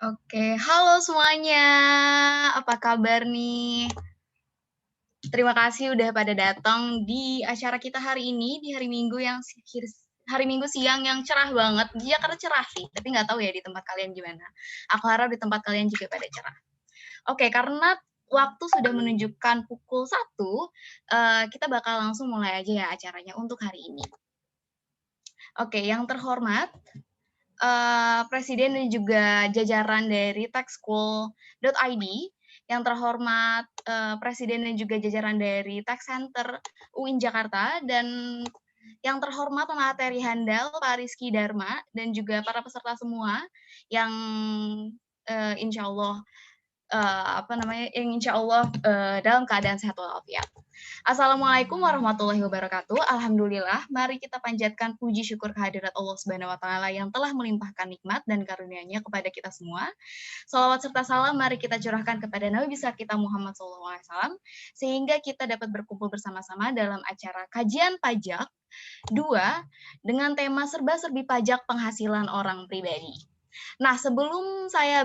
Oke, halo semuanya. Apa kabar nih? Terima kasih udah pada datang di acara kita hari ini, di hari Minggu hari Minggu siang yang cerah banget. Di Jakarta cerah sih, tapi nggak tahu ya di tempat kalian gimana. Aku harap di tempat kalian juga pada cerah. Oke, karena waktu sudah menunjukkan pukul 1, kita bakal langsung mulai aja ya acaranya untuk hari ini. Oke, yang terhormat, Presiden dan juga jajaran dari techschool.id, yang terhormat Presiden dan juga jajaran dari Tech Center UIN Jakarta, dan yang terhormat pemateri handal Pak Rizky Dharma, dan juga para peserta semua yang insya Allah yang insya Allah dalam keadaan sehat walafiat. Assalamualaikum warahmatullahi wabarakatuh. Alhamdulillah, mari kita panjatkan puji syukur kehadirat Allah Subhanahu wa taala yang telah melimpahkan nikmat dan karunia-Nya kepada kita semua. Salawat serta salam mari kita curahkan kepada Nabi besar kita Muhammad SAW sehingga kita dapat berkumpul bersama-sama dalam acara kajian pajak 2 dengan tema serba-serbi pajak penghasilan orang pribadi. Nah, sebelum saya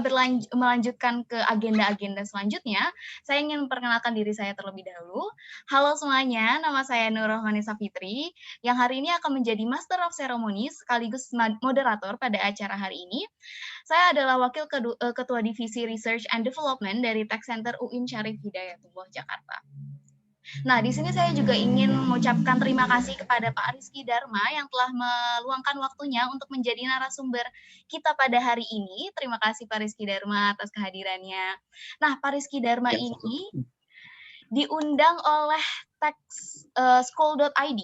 melanjutkan ke agenda-agenda selanjutnya, saya ingin memperkenalkan diri saya terlebih dahulu. Halo semuanya, nama saya Nur Rohmanisa Fitri, yang hari ini akan menjadi Master of Ceremony sekaligus moderator pada acara hari ini. Saya adalah Wakil Ketua Divisi Research and Development dari Tech Center UIN Syarif Hidayatullah Jakarta. Nah, di sini saya juga ingin mengucapkan terima kasih kepada Pak Rizky Dharma yang telah meluangkan waktunya untuk menjadi narasumber kita pada hari ini. Terima kasih Pak Rizky Dharma atas kehadirannya. Nah, Pak Rizky Dharma ini diundang oleh techschool.id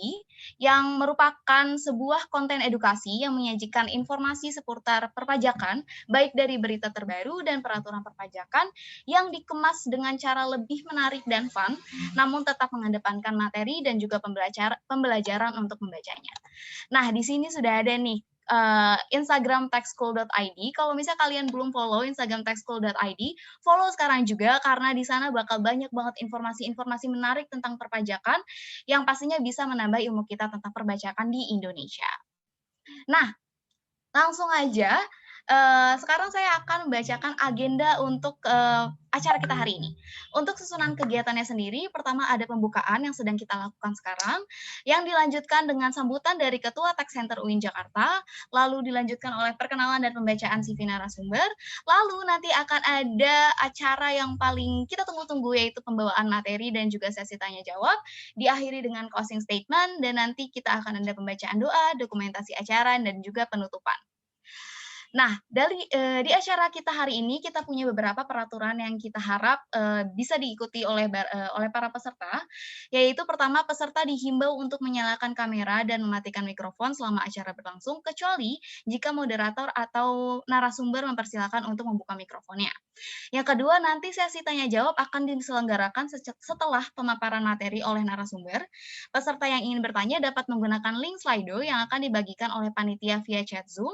yang merupakan sebuah konten edukasi yang menyajikan informasi seputar perpajakan, baik dari berita terbaru dan peraturan perpajakan yang dikemas dengan cara lebih menarik dan fun, namun tetap mengedepankan materi dan juga pembelajaran untuk membacanya. Nah, di sini sudah ada nih Instagram techschool.id. Kalau misalnya kalian belum follow Instagram techschool.id, follow sekarang juga karena di sana bakal banyak banget informasi-informasi menarik tentang perpajakan yang pastinya bisa menambah ilmu kita tentang perpajakan di Indonesia. Nah, langsung aja, sekarang saya akan membacakan agenda untuk acara kita hari ini. Untuk susunan kegiatannya sendiri, pertama ada pembukaan yang sedang kita lakukan sekarang, yang dilanjutkan dengan sambutan dari Ketua Tech Center UIN Jakarta, lalu dilanjutkan oleh perkenalan dan pembacaan CV narasumber, lalu nanti akan ada acara yang paling kita tunggu-tunggu, yaitu pembawaan materi dan juga sesi tanya-jawab, diakhiri dengan closing statement, dan nanti kita akan ada pembacaan doa, dokumentasi acara, dan juga penutupan. Nah, di acara kita hari ini, kita punya beberapa peraturan yang kita harap bisa diikuti oleh para peserta, yaitu pertama, peserta dihimbau untuk menyalakan kamera dan mematikan mikrofon selama acara berlangsung, kecuali jika moderator atau narasumber mempersilakan untuk membuka mikrofonnya. Yang kedua, nanti sesi tanya-jawab akan diselenggarakan setelah pemaparan materi oleh narasumber. Peserta yang ingin bertanya dapat menggunakan link Slido yang akan dibagikan oleh panitia via chat Zoom.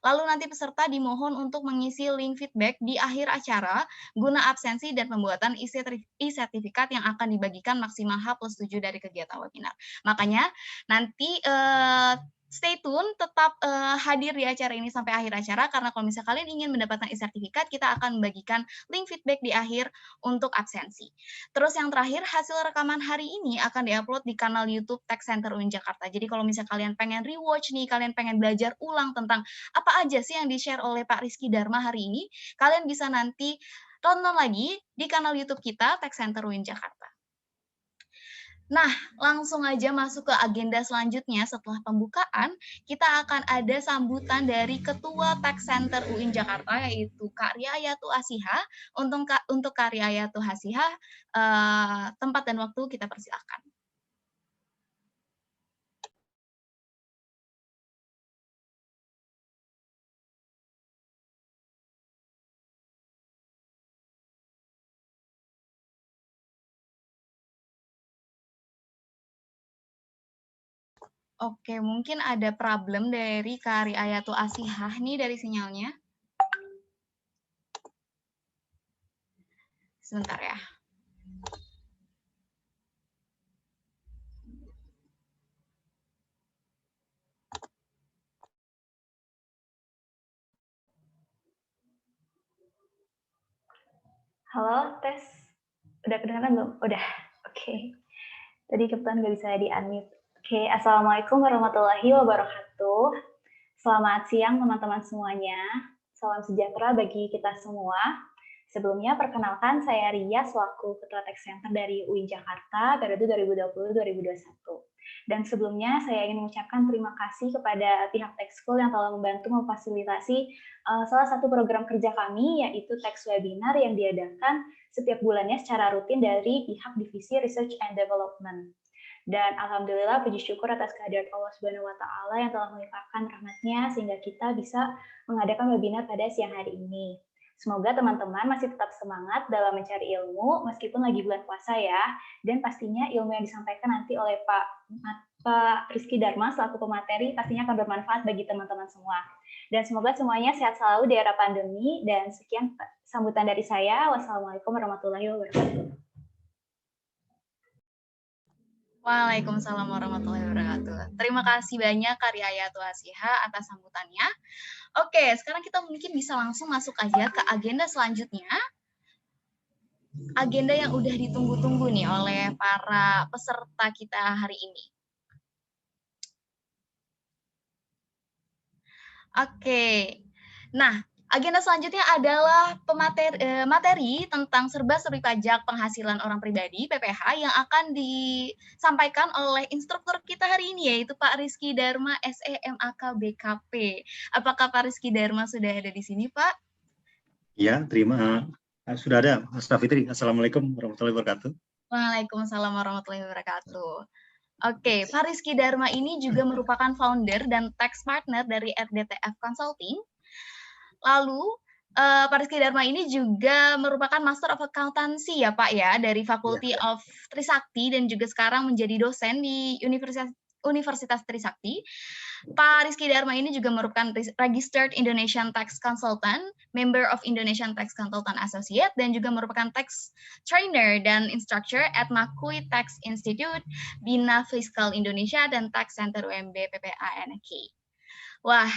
Lalu nanti peserta dimohon untuk mengisi link feedback di akhir acara guna absensi dan pembuatan e-sertifikat yang akan dibagikan maksimal H+7 dari kegiatan webinar. Makanya nanti stay tune, tetap hadir di acara ini sampai akhir acara, karena kalau misalnya kalian ingin mendapatkan e-sertifikat, kita akan membagikan link feedback di akhir untuk absensi. Terus yang terakhir, hasil rekaman hari ini akan diupload di kanal YouTube Tech Center UIN Jakarta. Jadi kalau misalnya kalian pengen rewatch nih, kalian pengen belajar ulang tentang apa aja sih yang di-share oleh Pak Rizky Dharma hari ini, kalian bisa nanti tonton lagi di kanal YouTube kita, Tech Center UIN Jakarta. Nah, langsung aja masuk ke agenda selanjutnya. Setelah pembukaan, kita akan ada sambutan dari Ketua Tech Center UIN Jakarta, yaitu Kak Riayatu Asiha. Untuk Kak Riayatu Asiha, tempat dan waktu kita persilakan. Oke, mungkin ada problem dari Kak Ayatul Asihah nih dari sinyalnya. Sebentar ya. Halo, tes. Udah kedengeran belum? Udah. Oke. Tadi kebetulan nggak bisa di-unmute. Oke, Assalamualaikum warahmatullahi wabarakatuh. Selamat siang teman-teman semuanya. Salam sejahtera bagi kita semua. Sebelumnya, perkenalkan saya Ria selaku Ketua Tech Center dari UIN Jakarta periode 2020-2021. Dan sebelumnya, saya ingin mengucapkan terima kasih kepada pihak Tech School yang telah membantu memfasilitasi salah satu program kerja kami, yaitu Tech Webinar yang diadakan setiap bulannya secara rutin dari pihak Divisi Research and Development. Dan alhamdulillah puji syukur atas kehadiran Allah Subhanahu wa taala yang telah melimpahkan rahmatnya sehingga kita bisa mengadakan webinar pada siang hari ini. Semoga teman-teman masih tetap semangat dalam mencari ilmu meskipun lagi bulan puasa ya. Dan pastinya ilmu yang disampaikan nanti oleh Pak Rizky Dharma selaku pemateri pastinya akan bermanfaat bagi teman-teman semua. Dan semoga semuanya sehat selalu di era pandemi. Dan sekian sambutan dari saya. Wassalamualaikum warahmatullahi wabarakatuh. Waalaikumsalam warahmatullahi wabarakatuh. Terima kasih banyak Kak Ayatul Asihah atas sambutannya. Oke, sekarang kita mungkin bisa langsung masuk aja ke agenda selanjutnya. Agenda yang udah ditunggu-tunggu nih oleh para peserta kita hari ini. Oke, nah agenda selanjutnya adalah materi tentang serba-serbi pajak penghasilan orang pribadi (PPH) yang akan disampaikan oleh instruktur kita hari ini, yaitu Pak Rizky Dharma, SE MAK BKP. Apakah Pak Rizky Dharma sudah ada di sini, Pak? Ya, sudah ada, Mas Fitri. Assalamualaikum warahmatullahi wabarakatuh. Waalaikumsalam warahmatullahi wabarakatuh. Oke, Pak Rizky Dharma ini juga merupakan founder dan tax partner dari RDTF Consulting. Lalu, Pak Rizky Dharma ini juga merupakan Master of Accountancy ya Pak ya, dari Faculty of Trisakti dan juga sekarang menjadi dosen di Universitas Trisakti. Pak Rizky Dharma ini juga merupakan Registered Indonesian Tax Consultant, Member of Indonesian Tax Consultant Associate, dan juga merupakan Tax Trainer dan Instructor at Makui Tax Institute, Bina Fiskal Indonesia, dan Tax Center UMB PPA NK. Wah,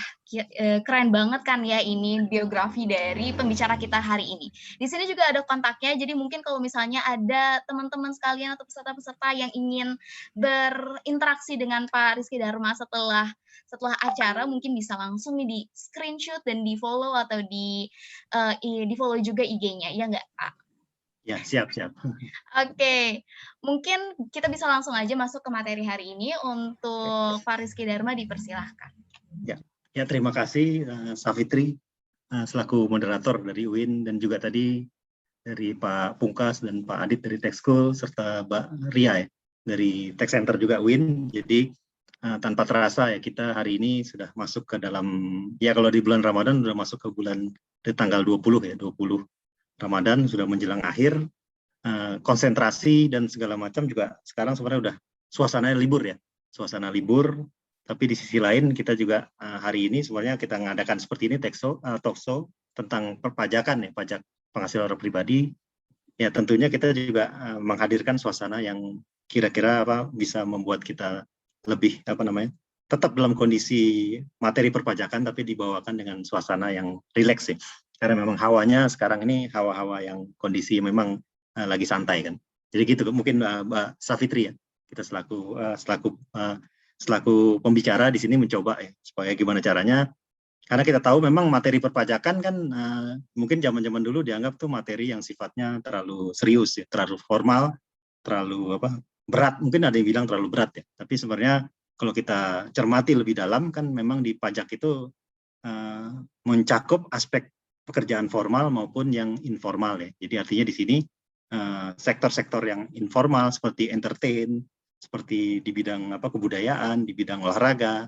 keren banget kan ya ini biografi dari pembicara kita hari ini. Di sini juga ada kontaknya, jadi mungkin kalau misalnya ada teman-teman sekalian atau peserta-peserta yang ingin berinteraksi dengan Pak Rizky Dharma setelah acara, mungkin bisa langsung nih di screenshot dan di follow atau di follow juga IG-nya, ya nggak Pak? Ya, siap. Oke, mungkin kita bisa langsung aja masuk ke materi hari ini. Untuk Pak Rizky Dharma dipersilahkan. Ya, terima kasih Safitri selaku moderator dari UIN dan juga tadi dari Pak Pungkas dan Pak Adit dari Tech School serta Mbak Ria ya, dari Tech Center juga UIN. Jadi tanpa terasa ya kita hari ini sudah masuk ke dalam, ya kalau di bulan Ramadan sudah masuk ke bulan di tanggal 20 ya, 20 Ramadan sudah menjelang akhir, konsentrasi dan segala macam juga sekarang sebenarnya udah suasana libur ya, suasana libur. Tapi di sisi lain kita juga hari ini sebenarnya kita mengadakan seperti ini talk show tentang perpajakan ya, pajak penghasilan orang pribadi. Ya tentunya kita juga menghadirkan suasana yang kira-kira bisa membuat kita lebih tetap dalam kondisi materi perpajakan tapi dibawakan dengan suasana yang rileks sih. Karena memang hawanya sekarang ini hawa-hawa yang kondisi memang lagi santai kan. Jadi gitu mungkin Mbak Safitri ya, kita selaku pembicara di sini mencoba ya, supaya gimana caranya, karena kita tahu memang materi perpajakan kan mungkin zaman-zaman dulu dianggap tuh materi yang sifatnya terlalu serius ya, terlalu formal, terlalu berat, mungkin ada yang bilang terlalu berat ya, tapi sebenarnya kalau kita cermati lebih dalam kan memang di pajak itu mencakup aspek pekerjaan formal maupun yang informal ya. Jadi artinya di sini sektor-sektor yang informal seperti entertain, seperti di bidang kebudayaan, di bidang olahraga,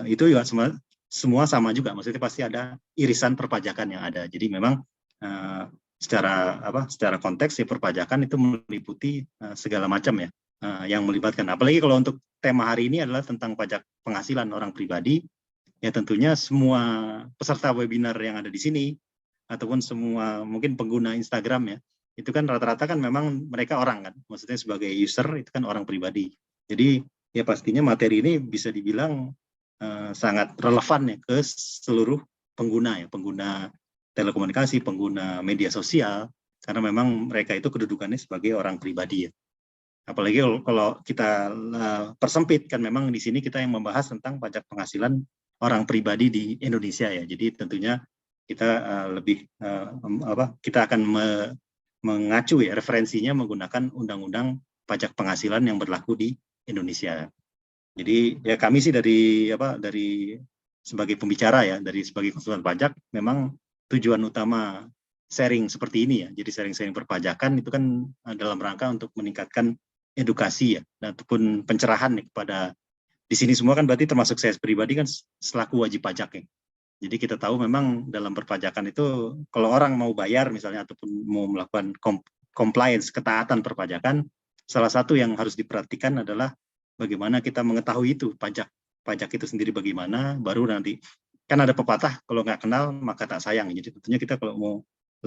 itu juga semua sama juga. Maksudnya pasti ada irisan perpajakan yang ada. Jadi memang secara konteks ya perpajakan itu meliputi segala macam ya. yang melibatkan. Apalagi kalau untuk tema hari ini adalah tentang pajak penghasilan orang pribadi, ya tentunya semua peserta webinar yang ada di sini ataupun semua mungkin pengguna Instagram ya, itu kan rata-rata kan memang mereka orang kan, maksudnya sebagai user itu kan orang pribadi. Jadi ya pastinya materi ini bisa dibilang sangat relevan ya ke seluruh pengguna ya, pengguna telekomunikasi, pengguna media sosial, karena memang mereka itu kedudukannya sebagai orang pribadi ya. Apalagi kalau kita persempit kan memang di sini kita yang membahas tentang pajak penghasilan orang pribadi di Indonesia ya. Jadi tentunya kita kita akan mengacu ya referensinya menggunakan undang-undang pajak penghasilan yang berlaku di Indonesia. Jadi ya kami sih dari sebagai pembicara ya, dari sebagai konsultan pajak memang tujuan utama sharing seperti ini ya. Jadi sharing-sharing perpajakan itu kan dalam rangka untuk meningkatkan edukasi ya, ataupun pencerahan nih kepada di sini semua kan berarti termasuk saya pribadi kan selaku wajib pajak ya. Jadi kita tahu memang dalam perpajakan itu kalau orang mau bayar misalnya ataupun mau melakukan compliance ketaatan perpajakan, salah satu yang harus diperhatikan adalah bagaimana kita mengetahui itu pajak itu sendiri bagaimana, baru nanti kan ada pepatah kalau nggak kenal maka tak sayang. Jadi tentunya kita kalau mau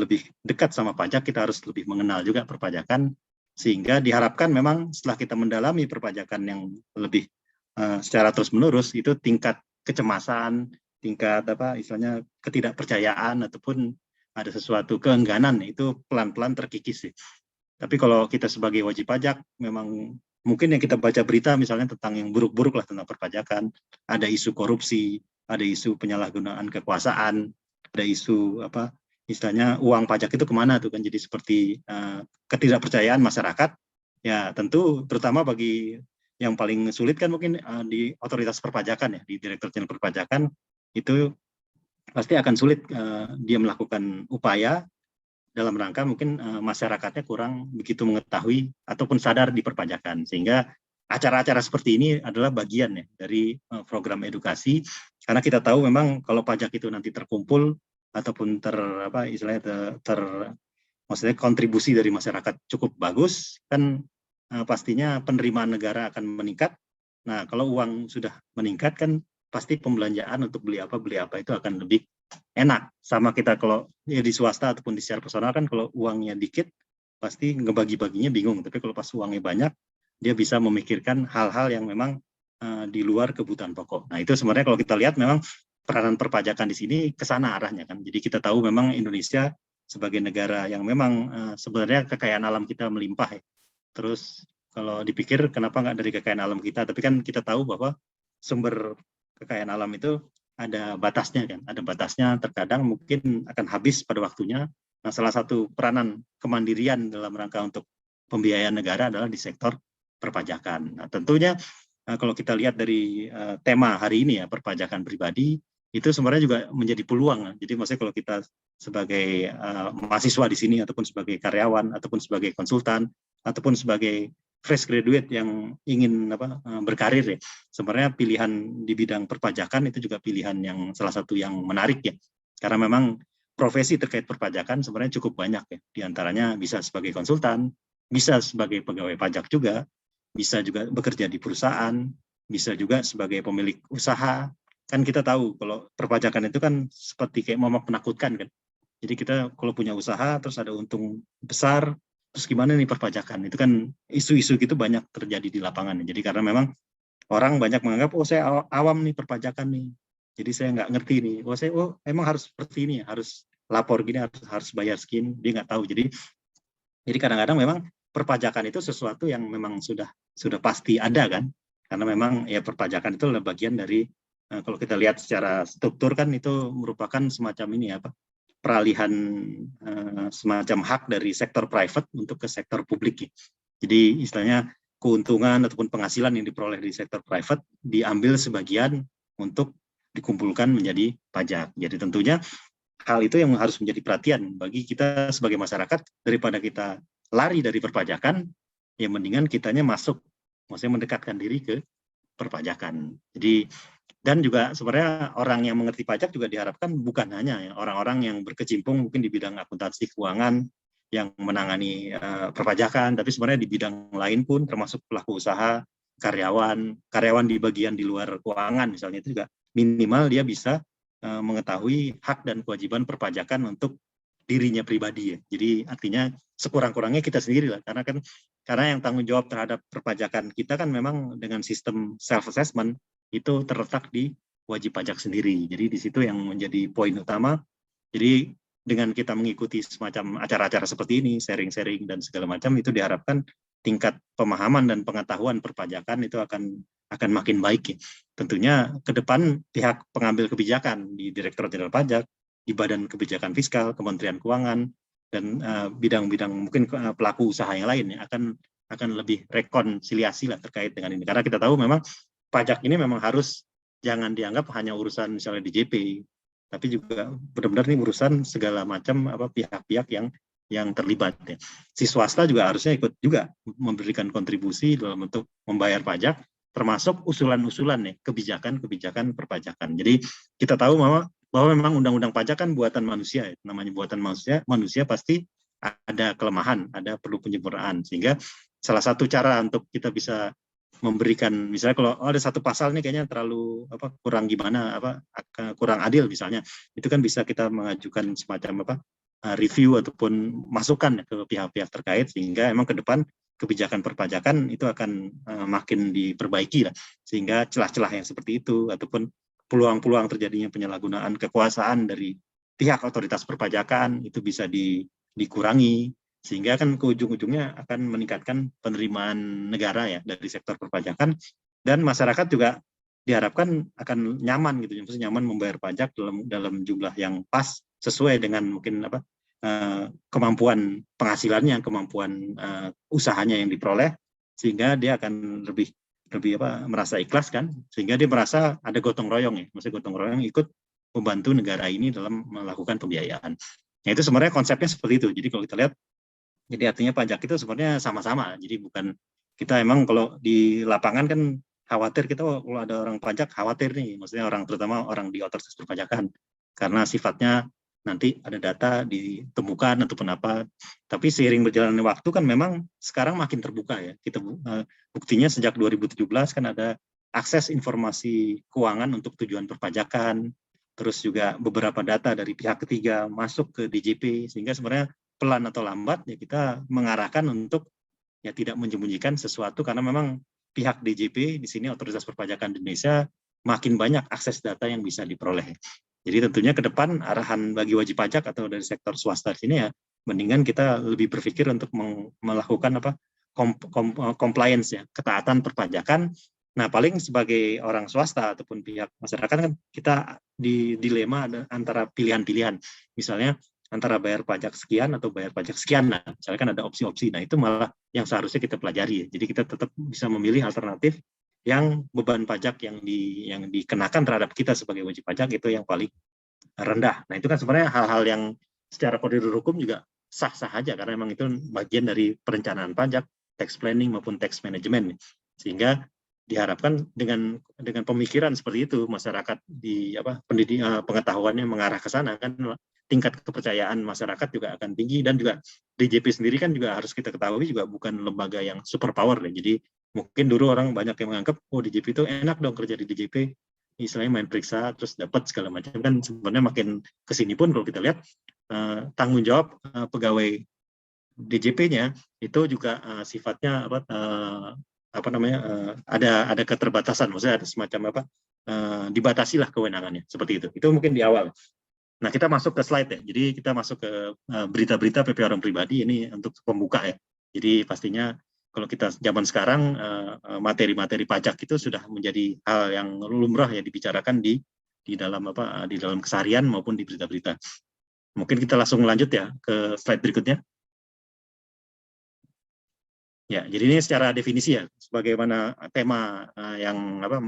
lebih dekat sama pajak kita harus lebih mengenal juga perpajakan, sehingga diharapkan memang setelah kita mendalami perpajakan yang lebih secara terus-menerus itu tingkat kecemasan, tingkat istilahnya ketidakpercayaan ataupun ada sesuatu keengganan itu pelan-pelan terkikis sih. Tapi kalau kita sebagai wajib pajak memang mungkin yang kita baca berita misalnya tentang yang buruk-buruk lah tentang perpajakan, ada isu korupsi, ada isu penyalahgunaan kekuasaan, ada isu istilahnya uang pajak itu kemana tuh kan, jadi seperti ketidakpercayaan masyarakat ya, tentu terutama bagi yang paling sulit kan mungkin di otoritas perpajakan ya, di Direktur Jenderal Perpajakan itu pasti akan sulit dia melakukan upaya dalam rangka mungkin masyarakatnya kurang begitu mengetahui ataupun sadar di perpajakan, sehingga acara-acara seperti ini adalah bagian ya dari program edukasi, karena kita tahu memang kalau pajak itu nanti terkumpul ataupun maksudnya kontribusi dari masyarakat cukup bagus kan pastinya penerimaan negara akan meningkat. Nah, kalau uang sudah meningkat kan pasti pembelanjaan untuk beli apa itu akan lebih enak. Sama kita kalau ya di swasta ataupun di secara personal kan kalau uangnya dikit pasti ngebagi-baginya bingung, tapi kalau pas uangnya banyak dia bisa memikirkan hal-hal yang memang di luar kebutuhan pokok. Nah, itu sebenarnya kalau kita lihat memang peranan perpajakan di sini ke sana arahnya kan. Jadi kita tahu memang Indonesia sebagai negara yang memang sebenarnya kekayaan alam kita melimpah ya. Terus kalau dipikir kenapa nggak dari kekayaan alam kita, tapi kan kita tahu bahwa sumber kekayaan alam itu ada batasnya kan, ada batasnya, terkadang mungkin akan habis pada waktunya. Nah, salah satu peranan kemandirian dalam rangka untuk pembiayaan negara adalah di sektor perpajakan. Nah, tentunya kalau kita lihat dari tema hari ini ya, perpajakan pribadi, itu sebenarnya juga menjadi peluang. Jadi maksudnya kalau kita sebagai mahasiswa di sini ataupun sebagai karyawan ataupun sebagai konsultan ataupun sebagai fresh graduate yang ingin berkarir ya, sebenarnya pilihan di bidang perpajakan itu juga pilihan yang salah satu yang menarik ya, karena memang profesi terkait perpajakan sebenarnya cukup banyak ya, diantaranya bisa sebagai konsultan, bisa sebagai pegawai pajak juga, bisa juga bekerja di perusahaan, bisa juga sebagai pemilik usaha. Kan kita tahu kalau perpajakan itu kan seperti kayak momok menakutkan kan. Jadi kita kalau punya usaha terus ada untung besar, terus gimana nih perpajakan? Itu kan isu-isu gitu banyak terjadi di lapangan. Jadi karena memang orang banyak menganggap, oh saya awam nih perpajakan nih. Jadi saya nggak ngerti nih. Emang harus seperti ini, harus lapor gini, harus bayar segini. Dia nggak tahu. Jadi kadang-kadang memang perpajakan itu sesuatu yang memang sudah pasti ada kan. Karena memang ya perpajakan itu adalah bagian dari kalau kita lihat secara struktur kan itu merupakan semacam ini peralihan semacam hak dari sektor private untuk ke sektor publik. Jadi istilahnya keuntungan ataupun penghasilan yang diperoleh di sektor private diambil sebagian untuk dikumpulkan menjadi pajak. Jadi tentunya hal itu yang harus menjadi perhatian bagi kita sebagai masyarakat, daripada kita lari dari perpajakan, ya mendingan kitanya maksudnya mendekatkan diri ke perpajakan. Jadi dan juga sebenarnya orang yang mengerti pajak juga diharapkan bukan hanya orang-orang yang berkecimpung mungkin di bidang akuntansi keuangan, yang menangani perpajakan, tapi sebenarnya di bidang lain pun termasuk pelaku usaha, karyawan di bagian di luar keuangan misalnya itu juga minimal dia bisa mengetahui hak dan kewajiban perpajakan untuk dirinya pribadi ya. Jadi artinya sekurang-kurangnya kita sendiri lah, karena yang tanggung jawab terhadap perpajakan kita kan memang dengan sistem self assessment itu terletak di wajib pajak sendiri. Jadi di situ yang menjadi poin utama. Jadi dengan kita mengikuti semacam acara-acara seperti ini, sharing-sharing dan segala macam, itu diharapkan tingkat pemahaman dan pengetahuan perpajakan itu akan makin baik ya. Tentunya ke depan pihak pengambil kebijakan di Direktorat Jenderal Pajak, di Badan Kebijakan Fiskal, Kementerian Keuangan, dan bidang-bidang mungkin pelaku usaha yang lain ya, akan lebih rekonsiliasi lah terkait dengan ini. Karena kita tahu memang pajak ini memang harus jangan dianggap hanya urusan misalnya DJP, tapi juga benar-benar ini urusan segala macam pihak-pihak yang terlibat ya. Si swasta juga harusnya ikut juga memberikan kontribusi dalam bentuk membayar pajak, termasuk usulan-usulan ya kebijakan-kebijakan perpajakan. Jadi kita tahu bahwa memang undang-undang pajak kan buatan manusia ya. Namanya buatan manusia pasti ada kelemahan, ada perlu penyempurnaan, sehingga salah satu cara untuk kita bisa memberikan, misalnya kalau ada satu pasal nih kayaknya terlalu kurang gimana, kurang adil misalnya, itu kan bisa kita mengajukan semacam review ataupun masukan ke pihak-pihak terkait, sehingga emang ke depan kebijakan perpajakan itu akan makin diperbaiki lah, sehingga celah-celah yang seperti itu ataupun peluang-peluang terjadinya penyalahgunaan kekuasaan dari pihak otoritas perpajakan itu bisa dikurangi, sehingga kan ke ujung-ujungnya akan meningkatkan penerimaan negara ya dari sektor perpajakan, dan masyarakat juga diharapkan akan nyaman gitu, maksudnya nyaman membayar pajak dalam jumlah yang pas sesuai dengan mungkin kemampuan penghasilannya, kemampuan usahanya yang diperoleh, sehingga dia akan lebih merasa ikhlas kan, sehingga dia merasa ada gotong royong ya, maksudnya gotong royong ikut membantu negara ini dalam melakukan pembiayaan. Nah itu sebenarnya konsepnya seperti itu. Jadi kalau kita lihat, jadi artinya pajak itu sebenarnya sama-sama. Jadi bukan kita emang kalau di lapangan kan khawatir kita kalau ada orang pajak khawatir nih, maksudnya terutama orang di otoritas perpajakan, karena sifatnya nanti ada data ditemukan ataupun apa. Tapi seiring berjalannya waktu kan memang sekarang makin terbuka ya. Kita buktinya sejak 2017 kan ada akses informasi keuangan untuk tujuan perpajakan, terus juga beberapa data dari pihak ketiga masuk ke DJP, sehingga sebenarnya pelan atau lambat ya kita mengarahkan untuk ya tidak menyembunyikan sesuatu, karena memang pihak DJP di sini otoritas perpajakan di Indonesia makin banyak akses data yang bisa diperoleh. Jadi tentunya ke depan arahan bagi wajib pajak atau dari sektor swasta di sini ya mendingan kita lebih berpikir untuk melakukan compliance ya, ketaatan perpajakan. Nah, paling sebagai orang swasta ataupun pihak masyarakat kan kita di dilema antara pilihan-pilihan. Misalnya antara bayar pajak sekian atau bayar pajak sekian. Nah, misalnya kan ada opsi-opsi. Nah, itu malah yang seharusnya kita pelajari. Jadi kita tetap bisa memilih alternatif yang beban pajak yang dikenakan terhadap kita sebagai wajib pajak itu yang paling rendah. Nah, itu kan sebenarnya hal-hal yang secara koridor hukum juga sah-sah aja, karena memang itu bagian dari perencanaan pajak, tax planning maupun tax management. Sehingga diharapkan dengan pemikiran seperti itu masyarakat pengetahuannya mengarah ke sana, kan tingkat kepercayaan masyarakat juga akan tinggi, dan juga DJP sendiri kan juga harus kita ketahui juga bukan lembaga yang super power ya. Jadi mungkin dulu orang banyak yang menganggap DJP itu enak dong kerja di DJP, istilahnya main periksa terus dapat segala macam, kan sebenarnya makin kesini pun kalau kita lihat tanggung jawab pegawai DJP-nya itu juga sifatnya ada keterbatasan, maksudnya ada semacam dibatasi lah kewenangannya seperti itu. Itu mungkin di awal. Nah, kita masuk ke slide ya. Jadi kita masuk ke berita-berita PP orang pribadi ini untuk pembuka ya. Jadi pastinya kalau kita zaman sekarang materi-materi pajak itu sudah menjadi hal yang lumrah ya dibicarakan di dalam keseharian maupun di berita-berita. Mungkin kita langsung lanjut ya ke slide berikutnya. Ya, jadi ini secara definisi ya, sebagaimana tema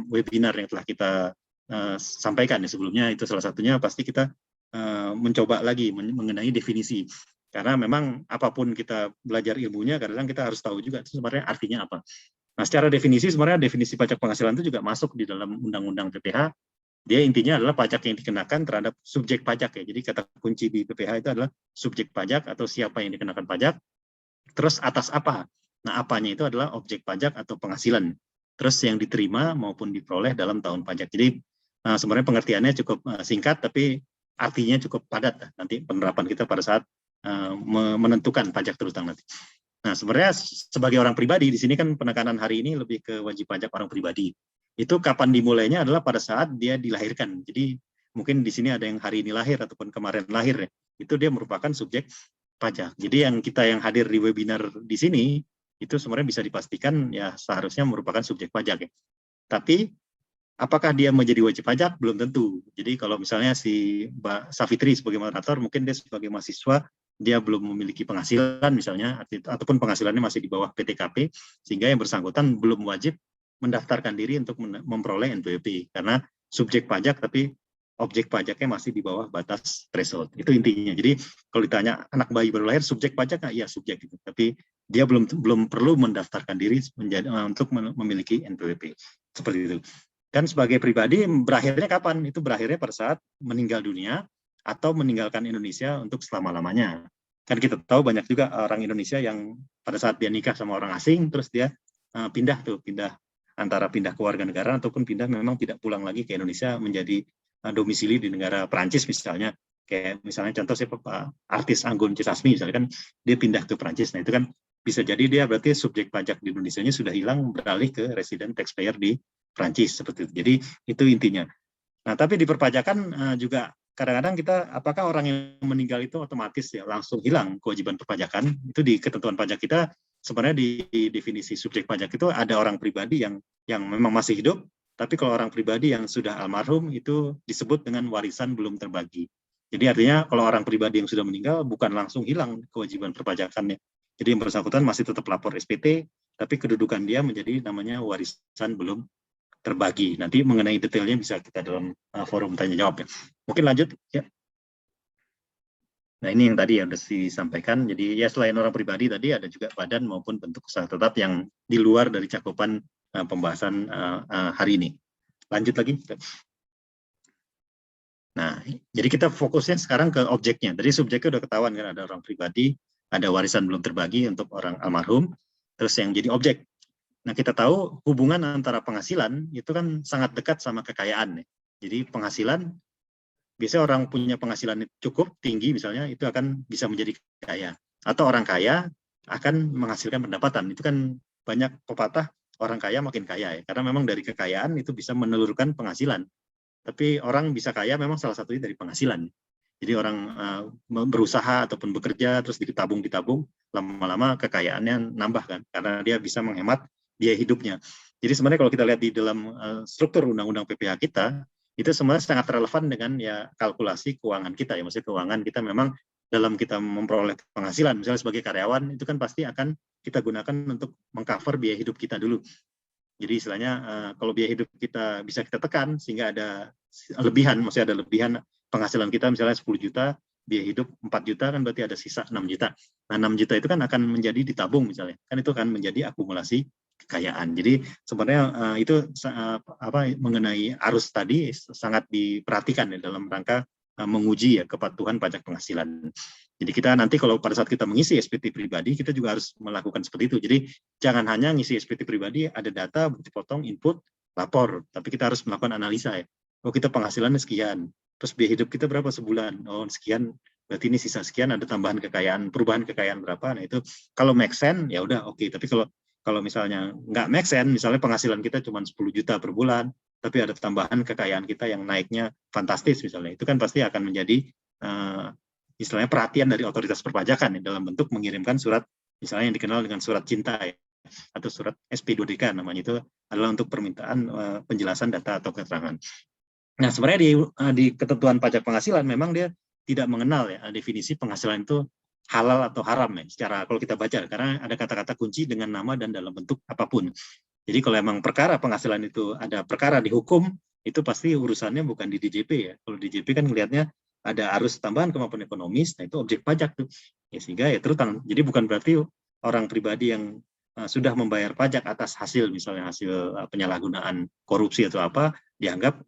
webinar yang telah kita sampaikan ya sebelumnya, itu salah satunya pasti kita mencoba lagi mengenai definisi. Karena memang apapun kita belajar ilmunya, kadang-kadang kita harus tahu juga itu sebenarnya artinya apa. Nah, secara definisi sebenarnya definisi pajak penghasilan itu juga masuk di dalam Undang-Undang PPH Dia intinya adalah pajak yang dikenakan terhadap subjek pajak ya. Jadi kata kunci di PPh itu adalah subjek pajak atau siapa yang dikenakan pajak, terus atas apa. Nah, apanya itu adalah objek pajak atau penghasilan. Terus yang diterima maupun diperoleh dalam tahun pajak. Jadi sebenarnya pengertiannya cukup singkat, tapi artinya cukup padat nanti penerapan kita pada saat menentukan pajak terutang nanti. Nah, sebenarnya sebagai orang pribadi di sini kan penekanan hari ini lebih ke wajib pajak orang pribadi. Itu kapan dimulainya adalah pada saat dia dilahirkan. Jadi mungkin di sini ada yang hari ini lahir ataupun kemarin lahir ya. Itu dia merupakan subjek pajak. Jadi yang hadir di webinar di sini itu sebenarnya bisa dipastikan ya seharusnya merupakan subjek pajak ya. Tapi apakah dia menjadi wajib pajak? Belum tentu. Jadi kalau misalnya si Mbak Savitri sebagai moderator, mungkin dia sebagai mahasiswa, dia belum memiliki penghasilan misalnya, ataupun penghasilannya masih di bawah PTKP, sehingga yang bersangkutan belum wajib mendaftarkan diri untuk memperoleh NPWP. Karena subjek pajak, tapi objek pajaknya masih di bawah batas threshold. Itu intinya. Jadi kalau ditanya anak bayi baru lahir, subjek pajak nggak? Iya, subjek. Gitu. Tapi dia belum perlu mendaftarkan diri untuk memiliki NPWP. Seperti itu. Dan sebagai pribadi berakhirnya kapan? Itu berakhirnya pada saat meninggal dunia atau meninggalkan Indonesia untuk selama-lamanya. Kan kita tahu banyak juga orang Indonesia yang pada saat dia nikah sama orang asing, terus dia pindah antara pindah ke warga negara ataupun pindah memang tidak pulang lagi ke Indonesia menjadi domisili di negara Perancis misalnya. Kayak misalnya contoh artis Anggun C. Sasmi misalnya kan dia pindah ke Perancis. Nah itu kan bisa jadi dia berarti subjek pajak di Indonesia-nya sudah hilang beralih ke resident taxpayer di Prancis seperti itu. Jadi itu intinya. Nah, tapi di perpajakan juga kadang-kadang kita apakah orang yang meninggal itu otomatis ya langsung hilang kewajiban perpajakan? Itu di ketentuan pajak kita sebenarnya di definisi subjek pajak itu ada orang pribadi yang memang masih hidup, tapi kalau orang pribadi yang sudah almarhum itu disebut dengan warisan belum terbagi. Jadi artinya kalau orang pribadi yang sudah meninggal bukan langsung hilang kewajiban perpajakannya. Jadi yang bersangkutan masih tetap lapor SPT, tapi kedudukan dia menjadi namanya warisan belum terbagi. Nanti mengenai detailnya bisa kita dalam forum tanya jawab ya. Mungkin lanjut ya. Nah ini yang tadi ya sudah disampaikan. Jadi ya selain orang pribadi tadi ada juga badan maupun bentuk usaha tetap yang di luar dari cakupan pembahasan hari ini. Lanjut lagi. Nah, jadi kita fokusnya sekarang ke objeknya. Jadi subjeknya udah ketahuan kan ada orang pribadi, ada warisan belum terbagi untuk orang almarhum, terus yang jadi objek. Nah, kita tahu hubungan antara penghasilan itu kan sangat dekat sama kekayaan. Ya. Jadi penghasilan, biasanya orang punya penghasilan cukup tinggi misalnya, itu akan bisa menjadi kaya. Atau orang kaya akan menghasilkan pendapatan. Itu kan banyak pepatah orang kaya makin kaya ya. Karena memang dari kekayaan itu bisa menelurkan penghasilan. Tapi orang bisa kaya memang salah satunya dari penghasilan. Jadi orang berusaha ataupun bekerja terus ditabung, lama-lama kekayaannya nambah kan, karena dia bisa menghemat biaya hidupnya. Jadi sebenarnya kalau kita lihat di dalam struktur undang-undang PPh kita, itu sebenarnya sangat relevan dengan ya kalkulasi keuangan kita ya, maksudnya keuangan kita memang dalam kita memperoleh penghasilan, misalnya sebagai karyawan itu kan pasti akan kita gunakan untuk mengcover biaya hidup kita dulu. Jadi istilahnya kalau biaya hidup kita bisa kita tekan sehingga ada lebihan, maksudnya ada lebihan penghasilan kita misalnya 10 juta, biaya hidup 4 juta kan berarti ada sisa 6 juta. Nah 6 juta itu kan akan menjadi ditabung misalnya, kan itu akan menjadi akumulasi kekayaan. Jadi sebenarnya itu mengenai arus tadi sangat diperhatikan ya dalam rangka menguji ya kepatuhan pajak penghasilan. Jadi kita nanti kalau pada saat kita mengisi SPT pribadi, kita juga harus melakukan seperti itu. Jadi jangan hanya ngisi SPT pribadi, ada data, bukti potong, input, lapor. Tapi kita harus melakukan analisa ya. Oh kita penghasilannya sekian, terus biaya hidup kita berapa sebulan? Oh sekian, berarti ini sisa sekian, ada tambahan kekayaan, perubahan kekayaan berapa? Nah itu kalau make sense ya udah oke. Tapi kalau misalnya nggak make sense, misalnya penghasilan kita cuma 10 juta per bulan, tapi ada tambahan kekayaan kita yang naiknya fantastis misalnya, itu kan pasti akan menjadi istilahnya perhatian dari otoritas perpajakan ya, dalam bentuk mengirimkan surat misalnya yang dikenal dengan surat cinta ya, atau surat SP2DK namanya, itu adalah untuk permintaan penjelasan data atau keterangan. Nah sebenarnya di ketentuan pajak penghasilan memang dia tidak mengenal ya definisi penghasilan itu halal atau haram ya secara kalau kita baca, karena ada kata-kata kunci dengan nama dan dalam bentuk apapun. Jadi kalau emang perkara penghasilan itu ada perkara di hukum, itu pasti urusannya bukan di DJP ya. Kalau DJP kan melihatnya ada arus tambahan kemampuan ekonomis, nah itu objek pajak tuh. Ya sehingga ya terutang. Jadi bukan berarti orang pribadi yang sudah membayar pajak atas hasil misalnya hasil penyalahgunaan korupsi atau apa dianggap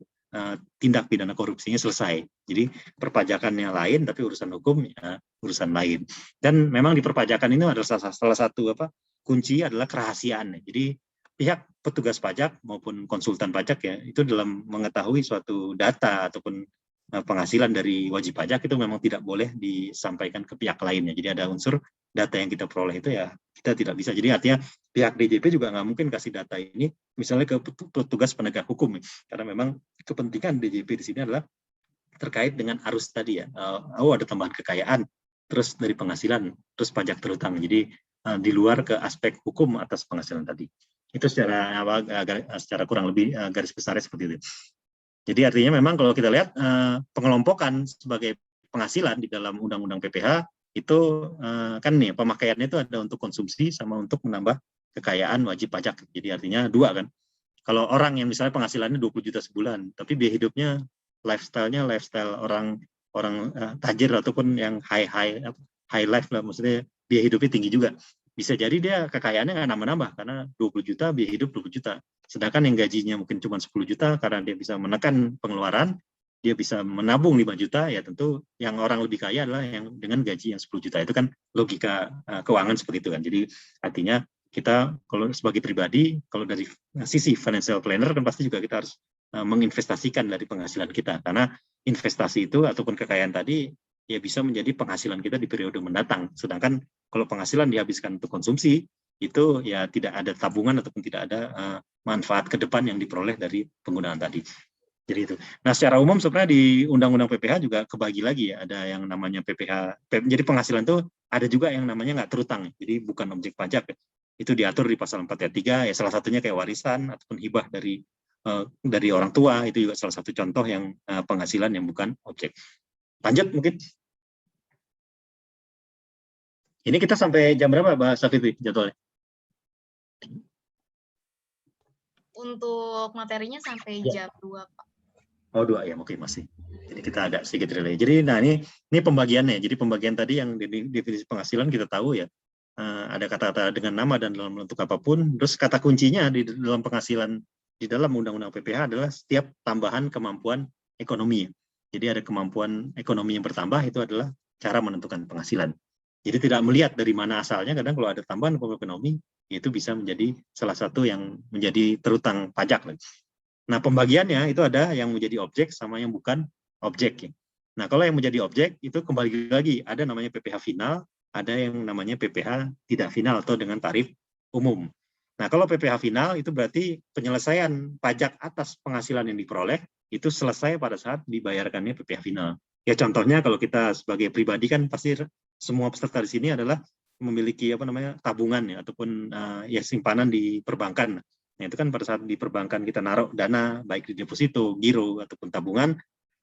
tindak pidana korupsinya selesai. Jadi perpajakannya lain, tapi urusan hukum ya urusan lain. Dan memang di perpajakan ini adalah salah satu kunci adalah kerahasiaan. Jadi pihak petugas pajak maupun konsultan pajak ya itu dalam mengetahui suatu data ataupun penghasilan dari wajib pajak itu memang tidak boleh disampaikan ke pihak lainnya. Jadi ada unsur data yang kita peroleh itu ya kita tidak bisa. Jadi artinya pihak DJP juga nggak mungkin kasih data ini misalnya ke petugas penegak hukum, karena memang kepentingan DJP di sini adalah terkait dengan arus tadi ya. Ada tambahan kekayaan, terus dari penghasilan, terus pajak terutang. Jadi di luar ke aspek hukum atas penghasilan tadi. Itu secara kurang lebih garis besarnya seperti itu. Jadi artinya memang kalau kita lihat pengelompokan sebagai penghasilan di dalam Undang-Undang PPH itu kan nih pemakaiannya itu ada untuk konsumsi sama untuk menambah kekayaan wajib pajak. Jadi artinya dua kan. Kalau orang yang misalnya penghasilannya 20 juta sebulan, tapi biaya hidupnya lifestyle orang tajir ataupun yang high life lah, maksudnya biaya hidupnya tinggi juga. Bisa jadi dia kekayaannya nggak nambah-nambah karena 20 juta biaya hidup 20 juta. Sedangkan yang gajinya mungkin cuma 10 juta karena dia bisa menekan pengeluaran, dia bisa menabung 5 juta, ya tentu yang orang lebih kaya adalah yang dengan gaji yang 10 juta. Itu kan logika keuangan seperti itu kan. Jadi artinya kita kalau sebagai pribadi, kalau dari sisi financial planner kan pasti juga kita harus menginvestasikan dari penghasilan kita. Karena investasi itu ataupun kekayaan tadi ya bisa menjadi penghasilan kita di periode mendatang. Sedangkan kalau penghasilan dihabiskan untuk konsumsi, itu ya tidak ada tabungan ataupun tidak ada manfaat ke depan yang diperoleh dari penggunaan tadi. Jadi itu. Nah, secara umum sebenarnya di Undang-Undang PPH juga kebagi lagi ya, ada yang namanya PPH. Jadi penghasilan itu ada juga yang namanya nggak terutang, jadi bukan objek pajak. Itu diatur di pasal 4 ayat 3, ya salah satunya kayak warisan ataupun hibah dari orang tua, itu juga salah satu contoh yang penghasilan yang bukan objek. Lanjut mungkin. Ini kita sampai jam berapa, Mbak Safitri, jadwalnya? Untuk materinya sampai jam 2, Pak. Oh, 2 ya, oke masih. Jadi kita agak sedikit relay. Jadi nah ini pembagiannya. Jadi pembagian tadi yang definisi penghasilan kita tahu ya. Ada kata-kata dengan nama dan dalam bentuk apapun. Terus kata kuncinya di dalam penghasilan di dalam Undang-Undang PPH adalah setiap tambahan kemampuan ekonomi. Jadi ada kemampuan ekonomi yang bertambah, itu adalah cara menentukan penghasilan. Jadi tidak melihat dari mana asalnya, kadang kalau ada tambahan ekonomi, itu bisa menjadi salah satu yang menjadi terutang pajak. Nah, pembagiannya itu ada yang menjadi objek sama yang bukan objek. Nah, kalau yang menjadi objek, itu kembali lagi, ada namanya PPH final, ada yang namanya PPH tidak final atau dengan tarif umum. Nah, kalau PPH final itu berarti penyelesaian pajak atas penghasilan yang diperoleh, itu selesai pada saat dibayarkannya PPH final. Ya contohnya kalau kita sebagai pribadi kan pasti semua peserta di sini adalah memiliki tabungan ya ataupun ya simpanan di perbankan. Nah, itu kan pada saat di perbankan kita naruh dana baik di deposito, giro ataupun tabungan,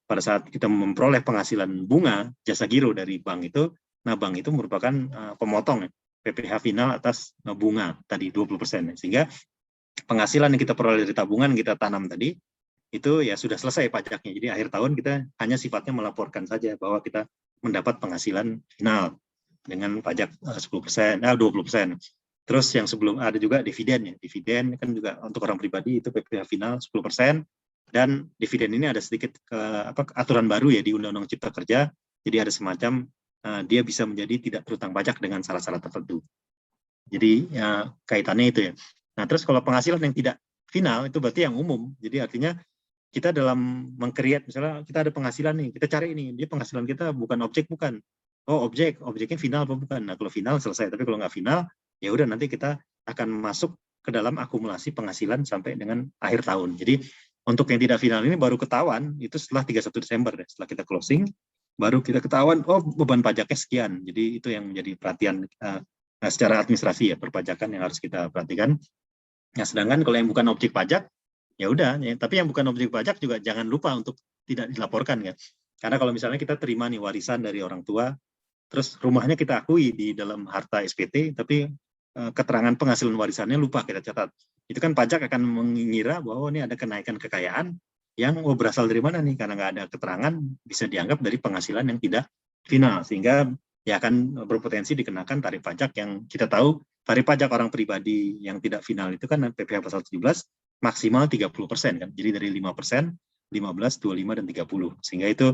pada saat kita memperoleh penghasilan bunga jasa giro dari bank itu, nah bank itu merupakan pemotong PPH final atas bunga tadi 20%. Sehingga penghasilan yang kita peroleh dari tabungan kita tanam tadi itu ya sudah selesai pajaknya. Jadi akhir tahun kita hanya sifatnya melaporkan saja bahwa kita mendapat penghasilan final dengan pajak 10%, 20%. Terus yang sebelum ada juga dividen ya. Dividen kan juga untuk orang pribadi itu PPH final 10%, dan dividen ini ada sedikit aturan baru ya di Undang-Undang Cipta Kerja. Jadi ada semacam dia bisa menjadi tidak terutang pajak dengan syarat-syarat tertentu. Jadi ya, kaitannya itu ya. Nah, terus kalau penghasilan yang tidak final itu berarti yang umum. Jadi artinya kita dalam meng-create, misalnya kita ada penghasilan nih, kita cari ini, dia penghasilan kita bukan objek, bukan. Oh, objeknya final apa bukan? Nah, kalau final selesai, tapi kalau nggak final, ya udah nanti kita akan masuk ke dalam akumulasi penghasilan sampai dengan akhir tahun. Jadi untuk yang tidak final ini baru ketahuan itu setelah 31 Desember, setelah kita closing, baru kita ketahuan, oh beban pajaknya sekian. Jadi itu yang menjadi perhatian secara administrasi ya, perpajakan yang harus kita perhatikan. Nah, sedangkan kalau yang bukan objek pajak, ya udah, ya, tapi yang bukan objek pajak juga jangan lupa untuk tidak dilaporkan ya. Karena kalau misalnya kita terima nih warisan dari orang tua, terus rumahnya kita akui di dalam harta SPT, tapi keterangan penghasilan warisannya lupa kita catat. Itu kan pajak akan mengira bahwa ini ada kenaikan kekayaan yang berasal dari mana nih, karena nggak ada keterangan bisa dianggap dari penghasilan yang tidak final, sehingga ya akan berpotensi dikenakan tarif pajak yang kita tahu tarif pajak orang pribadi yang tidak final itu kan PPH pasal 17 maksimal 30% kan. Jadi dari 5% 15, 25, dan 30. Sehingga itu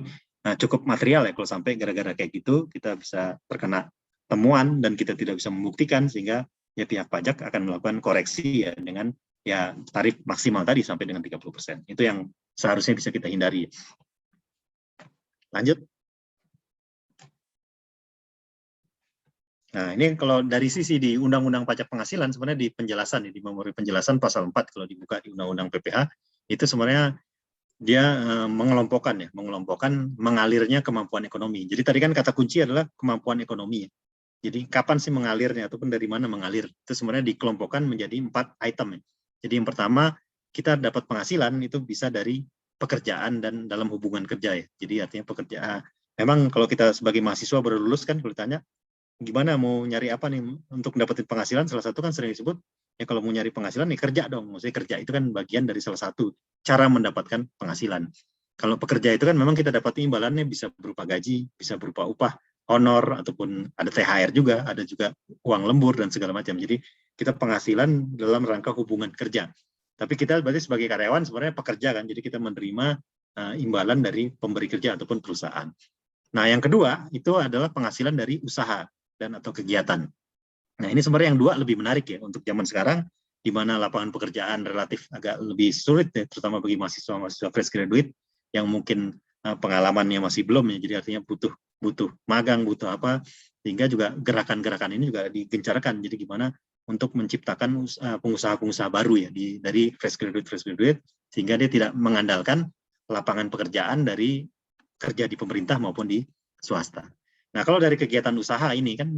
cukup material ya kalau sampai gara-gara kayak gitu kita bisa terkena temuan dan kita tidak bisa membuktikan, sehingga ya pihak pajak akan melakukan koreksi ya dengan ya tarif maksimal tadi sampai dengan 30%. Itu yang seharusnya bisa kita hindari. Lanjut. Nah, ini kalau dari sisi di Undang-Undang Pajak Penghasilan, sebenarnya di penjelasan, di memori penjelasan pasal 4, kalau dibuka di Undang-Undang PPH, itu sebenarnya dia mengelompokkan mengalirnya kemampuan ekonomi. Jadi tadi kan kata kunci adalah kemampuan ekonomi. Jadi kapan sih mengalirnya, ataupun dari mana mengalir? Itu sebenarnya dikelompokkan menjadi 4 item. Jadi yang pertama, kita dapat penghasilan itu bisa dari pekerjaan dan dalam hubungan kerja ya. Jadi artinya pekerjaan. Memang kalau kita sebagai mahasiswa baru lulus kan, kalau ditanya gimana mau nyari apa nih untuk dapetin penghasilan, salah satu kan sering disebut ya kalau mau nyari penghasilan nih kerja dong. Maksudnya kerja itu kan bagian dari salah satu cara mendapatkan penghasilan. Kalau pekerja itu kan memang kita dapat imbalannya bisa berupa gaji, bisa berupa upah, honor, ataupun ada THR juga, ada juga uang lembur dan segala macam. Jadi kita penghasilan dalam rangka hubungan kerja. Tapi kita berarti sebagai karyawan sebenarnya pekerja kan, jadi kita menerima imbalan dari pemberi kerja ataupun perusahaan. Nah, yang kedua itu adalah penghasilan dari usaha dan atau kegiatan. Nah, ini sebenarnya yang dua lebih menarik ya untuk zaman sekarang, di mana lapangan pekerjaan relatif agak lebih sulit ya, terutama bagi mahasiswa fresh graduate yang mungkin pengalamannya masih belum ya, jadi artinya butuh magang, butuh apa, sehingga juga gerakan-gerakan ini juga digencarkan. Jadi gimana untuk menciptakan pengusaha-pengusaha baru ya dari fresh graduate, sehingga dia tidak mengandalkan lapangan pekerjaan dari kerja di pemerintah maupun di swasta. Nah, kalau dari kegiatan usaha ini kan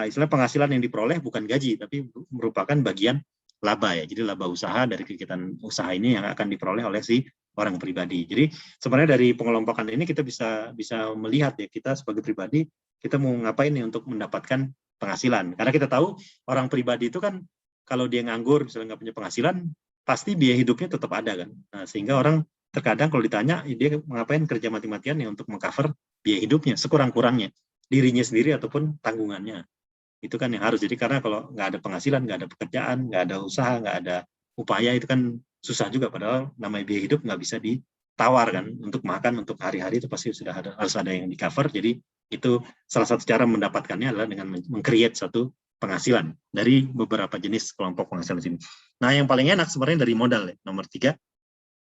istilah penghasilan yang diperoleh bukan gaji, tapi merupakan bagian laba ya. Jadi laba usaha dari kegiatan usaha ini yang akan diperoleh oleh si orang pribadi. Jadi sebenarnya dari pengelompokan ini kita bisa melihat ya, kita sebagai pribadi kita mau ngapain nih untuk mendapatkan penghasilan. Karena kita tahu orang pribadi itu kan kalau dia nganggur, misalnya nggak punya penghasilan, pasti biaya hidupnya tetap ada kan. Nah, sehingga orang terkadang kalau ditanya dia ngapain kerja mati-matian ya untuk mengcover biaya hidupnya sekurang-kurangnya, dirinya sendiri ataupun tanggungannya. Itu kan yang harus. Jadi karena kalau nggak ada penghasilan, nggak ada pekerjaan, nggak ada usaha, nggak ada upaya, itu kan susah juga. Padahal namanya biaya hidup nggak bisa ditawar kan. Untuk makan, untuk hari-hari itu pasti harus ada yang di cover. Jadi itu salah satu cara mendapatkannya adalah dengan meng-create satu penghasilan dari beberapa jenis kelompok penghasilan sini. Nah, yang paling enak sebenarnya dari modal ya, nomor 3.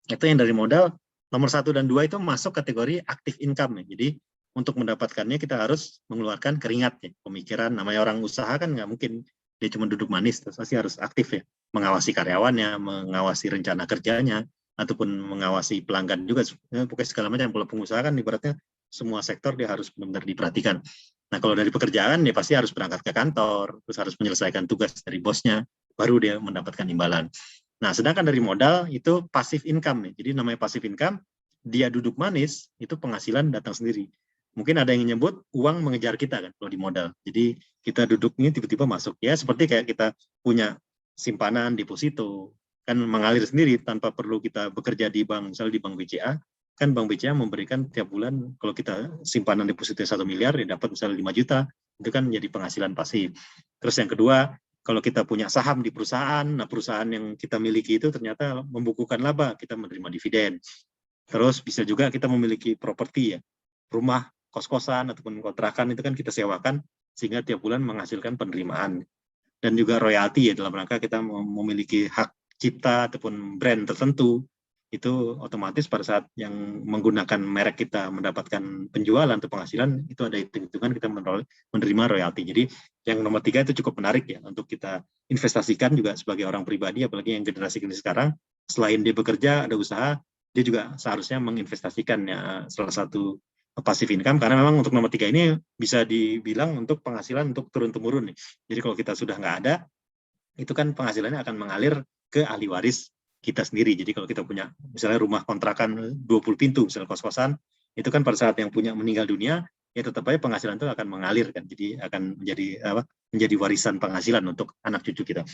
Itu yang dari modal, nomor 1 dan 2 itu masuk kategori active income ya. Jadi untuk mendapatkannya kita harus mengeluarkan keringat ya. Pemikiran, namanya orang usaha kan nggak mungkin dia cuma duduk manis, pasti harus aktif ya. Mengawasi karyawannya, mengawasi rencana kerjanya, ataupun mengawasi pelanggan juga. Pokoknya segala macam. Kalau pengusaha kan ibaratnya semua sektor dia harus benar-benar diperhatikan. Nah, kalau dari pekerjaan dia pasti harus berangkat ke kantor, terus harus menyelesaikan tugas dari bosnya, baru dia mendapatkan imbalan. Nah, sedangkan dari modal itu passive income. Jadi namanya passive income, dia duduk manis, itu penghasilan datang sendiri. Mungkin ada yang menyebut uang mengejar kita kan kalau di modal. Jadi kita duduknya tiba-tiba masuk. Ya seperti kayak kita punya simpanan, deposito, kan mengalir sendiri tanpa perlu kita bekerja di bank, misalnya di bank BCA, kan bank BCA memberikan tiap bulan, kalau kita simpanan deposito 1 miliar, ya dapat misalnya 5 juta, itu kan menjadi penghasilan pasif. Terus yang kedua, kalau kita punya saham di perusahaan, nah perusahaan yang kita miliki itu ternyata membukukan laba, kita menerima dividen. Terus bisa juga kita memiliki properti ya, rumah, kos-kosan ataupun kontrakan itu kan kita sewakan sehingga tiap bulan menghasilkan penerimaan. Dan juga royalti ya, dalam rangka kita memiliki hak cipta ataupun brand tertentu, itu otomatis pada saat yang menggunakan merek kita mendapatkan penjualan atau penghasilan, itu ada hitung-hitungan kita menerima royalti. Jadi yang nomor 3 itu cukup menarik ya untuk kita investasikan juga sebagai orang pribadi, apalagi yang generasi sekarang, selain dia bekerja, ada usaha, dia juga seharusnya menginvestasikan ya salah satu passive income, karena memang untuk nomor 3 ini bisa dibilang untuk penghasilan untuk turun-temurun nih. Jadi kalau kita sudah nggak ada, itu kan penghasilannya akan mengalir ke ahli waris kita sendiri. Jadi kalau kita punya misalnya rumah kontrakan 20 pintu, misalnya kos-kosan, itu kan pada saat yang punya meninggal dunia, ya tetap aja penghasilan itu akan mengalir kan. Jadi akan menjadi warisan penghasilan untuk anak cucu kita.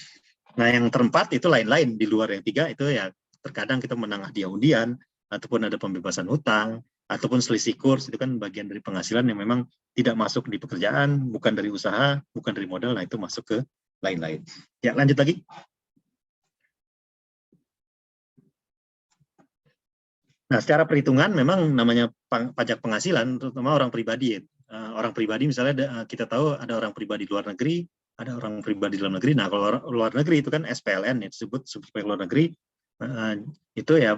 Nah, yang keempat itu lain-lain di luar yang 3 itu ya terkadang kita menang hadiah undian, ataupun ada pembebasan hutang, ataupun selisih kurs, itu kan bagian dari penghasilan yang memang tidak masuk di pekerjaan, bukan dari usaha, bukan dari modal, nah itu masuk ke lain-lain. Ya, lanjut lagi. Nah, secara perhitungan memang namanya pajak penghasilan, terutama orang pribadi. Orang pribadi misalnya kita tahu ada orang pribadi luar negeri, ada orang pribadi dalam negeri. Nah, kalau luar negeri itu kan SPLN, ya, disebut subjek luar negeri. Itu ya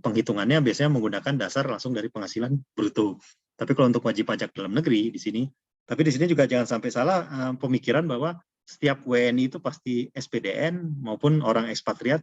penghitungannya biasanya menggunakan dasar langsung dari penghasilan bruto. Tapi kalau untuk wajib pajak dalam negeri di sini, tapi di sini juga jangan sampai salah pemikiran bahwa setiap WNI itu pasti SPDN maupun orang ekspatriat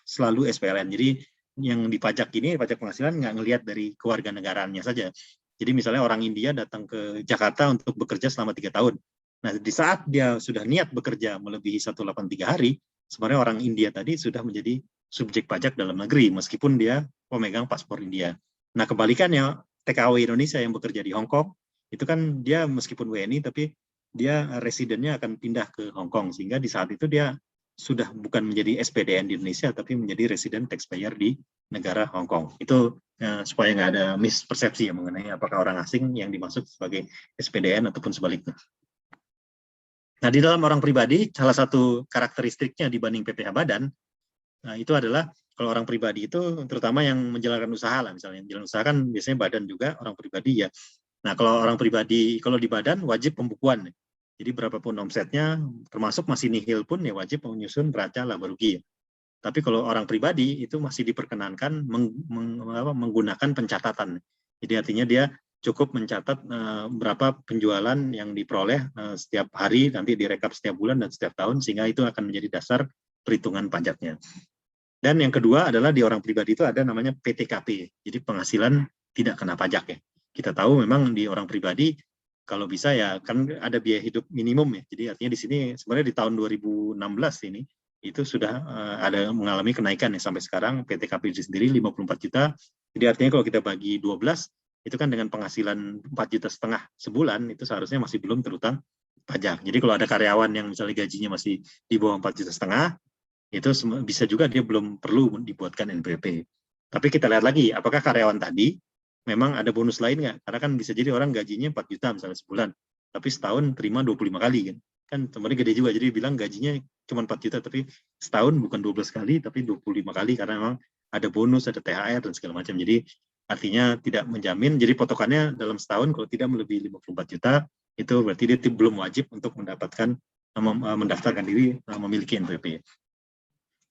selalu SPLN. Jadi yang dipajak ini, pajak penghasilan nggak ngelihat dari kewarganegaraannya saja. Jadi misalnya orang India datang ke Jakarta untuk bekerja selama 3 tahun. Nah, di saat dia sudah niat bekerja melebihi 183 hari, sebenarnya orang India tadi sudah menjadi subjek pajak dalam negeri, meskipun dia pemegang paspor India. Nah, kebalikannya, TKW Indonesia yang bekerja di Hong Kong, itu kan dia meskipun WNI, tapi dia residennya akan pindah ke Hong Kong, sehingga di saat itu dia sudah bukan menjadi SPDN di Indonesia, tapi menjadi resident taxpayer di negara Hong Kong. Itu supaya nggak ada mispersepsi ya mengenai apakah orang asing yang dimaksud sebagai SPDN ataupun sebaliknya. Nah, di dalam orang pribadi, salah satu karakteristiknya dibanding PPh Badan, nah itu adalah kalau orang pribadi itu terutama yang menjalankan usaha lah, misalnya jalan usaha kan biasanya badan juga orang pribadi ya. Nah, kalau orang pribadi, kalau di badan wajib pembukuan. Jadi berapapun omsetnya, termasuk masih nihil pun ya wajib menyusun neraca laba rugi. Tapi kalau orang pribadi itu masih diperkenankan menggunakan pencatatan. Jadi artinya dia cukup mencatat berapa penjualan yang diperoleh setiap hari, nanti direkap setiap bulan dan setiap tahun, sehingga itu akan menjadi dasar perhitungan pajaknya. Dan yang kedua adalah di orang pribadi itu ada namanya PTKP, jadi penghasilan tidak kena pajak ya. Kita tahu memang di orang pribadi kalau bisa ya kan ada biaya hidup minimum ya. Jadi artinya di sini sebenarnya di tahun 2016 ini itu sudah ada mengalami kenaikan ya sampai sekarang PTKP sendiri 54 juta. Jadi artinya kalau kita bagi 12 itu kan dengan penghasilan 4,5 juta sebulan itu seharusnya masih belum terutang pajak. Jadi kalau ada karyawan yang misalnya gajinya masih di bawah 4,5 juta itu bisa juga dia belum perlu dibuatkan NPWP. Tapi kita lihat lagi apakah karyawan tadi memang ada bonus lain nggak? Karena kan bisa jadi orang gajinya 4 juta misalnya sebulan, tapi setahun terima 25 kali kan. Kan sebenarnya gede juga, jadi bilang gajinya cuma 4 juta, tapi setahun bukan 12 kali, tapi 25 kali karena memang ada bonus, ada THR, dan segala macam. Jadi artinya tidak menjamin, jadi potokannya dalam setahun kalau tidak melebihi 54 juta, itu berarti dia belum wajib untuk mendapatkan, mendaftarkan diri memiliki NPWP.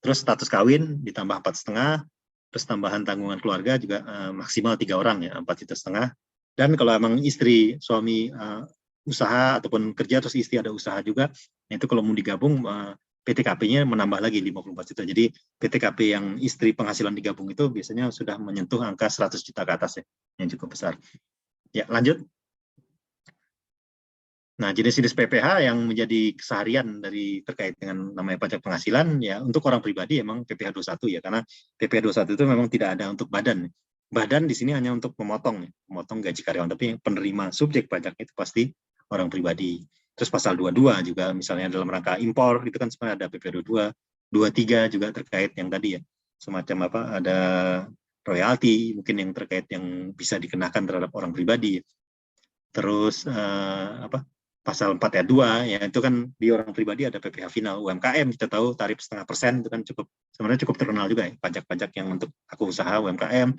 Terus status kawin ditambah 4,5, terus tambahan tanggungan keluarga juga maksimal 3 orang ya, 4,5 juta. Dan kalau emang istri suami usaha ataupun kerja terus istri ada usaha juga, itu kalau mau digabung PTKP-nya menambah lagi 54 juta. Jadi PTKP yang istri penghasilan digabung itu biasanya sudah menyentuh angka 100 juta ke atas ya, yang cukup besar. Ya, lanjut. Nah, jenis-jenis PPh yang menjadi keseharian dari terkait dengan namanya pajak penghasilan ya untuk orang pribadi emang PPh 21 ya, karena PPh 21 itu memang tidak ada untuk badan. Badan di sini hanya untuk memotong gaji karyawan, tapi penerima subjek pajak itu pasti orang pribadi. Terus pasal 22 juga misalnya dalam rangka impor itu kan sebenarnya ada PPh 22, 23 juga terkait yang tadi ya. Semacam apa ada royalti mungkin yang terkait yang bisa dikenakan terhadap orang pribadi. Terus pasal 4 ayat 2 ya itu kan di orang pribadi ada PPh final UMKM, kita tahu tarif 0,5% itu kan sebenarnya cukup terkenal juga ya, pajak-pajak yang untuk aku usaha UMKM,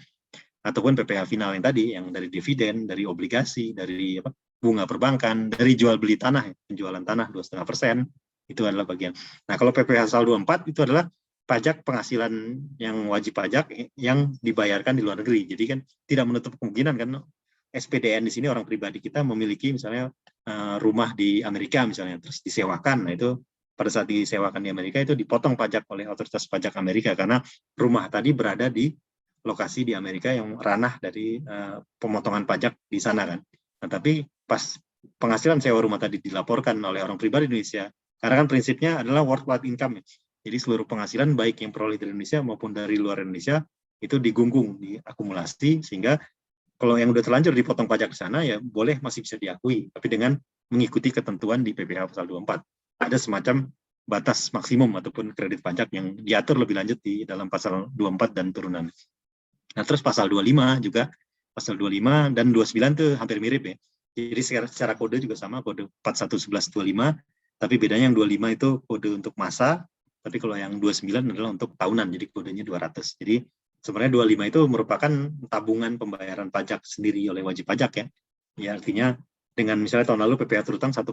ataupun PPh final yang tadi yang dari dividen, dari obligasi, dari bunga perbankan, dari jual beli tanah, penjualan tanah 2,5%, itu adalah bagian. Nah, kalau PPh pasal 24 itu adalah pajak penghasilan yang wajib pajak yang dibayarkan di luar negeri. Jadi kan tidak menutup kemungkinan kan SPDN di sini orang pribadi kita memiliki misalnya rumah di Amerika misalnya, terus disewakan. Nah itu pada saat disewakan di Amerika itu dipotong pajak oleh otoritas pajak Amerika karena rumah tadi berada di lokasi di Amerika yang ranah dari pemotongan pajak di sana kan. Nah tapi pas penghasilan sewa rumah tadi dilaporkan oleh orang pribadi Indonesia, karena kan prinsipnya adalah worldwide income ya. Jadi seluruh penghasilan baik yang peroleh dari Indonesia maupun dari luar Indonesia itu digunggung, diakumulasi, sehingga kalau yang udah terlanjur dipotong pajak ke sana ya boleh masih bisa diakui, tapi dengan mengikuti ketentuan di PPh pasal 24. Ada semacam batas maksimum ataupun kredit pajak yang diatur lebih lanjut di dalam pasal 24 dan turunan. Nah, terus pasal 25 juga, pasal 25 dan 29 itu hampir mirip ya. Jadi secara kode juga sama, kode 411125, tapi bedanya yang 25 itu kode untuk masa, tapi kalau yang 29 adalah untuk tahunan, jadi kodenya 200. Jadi sebenarnya 25 itu merupakan tabungan pembayaran pajak sendiri oleh wajib pajak ya. Ya artinya dengan misalnya tahun lalu PPh terutang 1,2.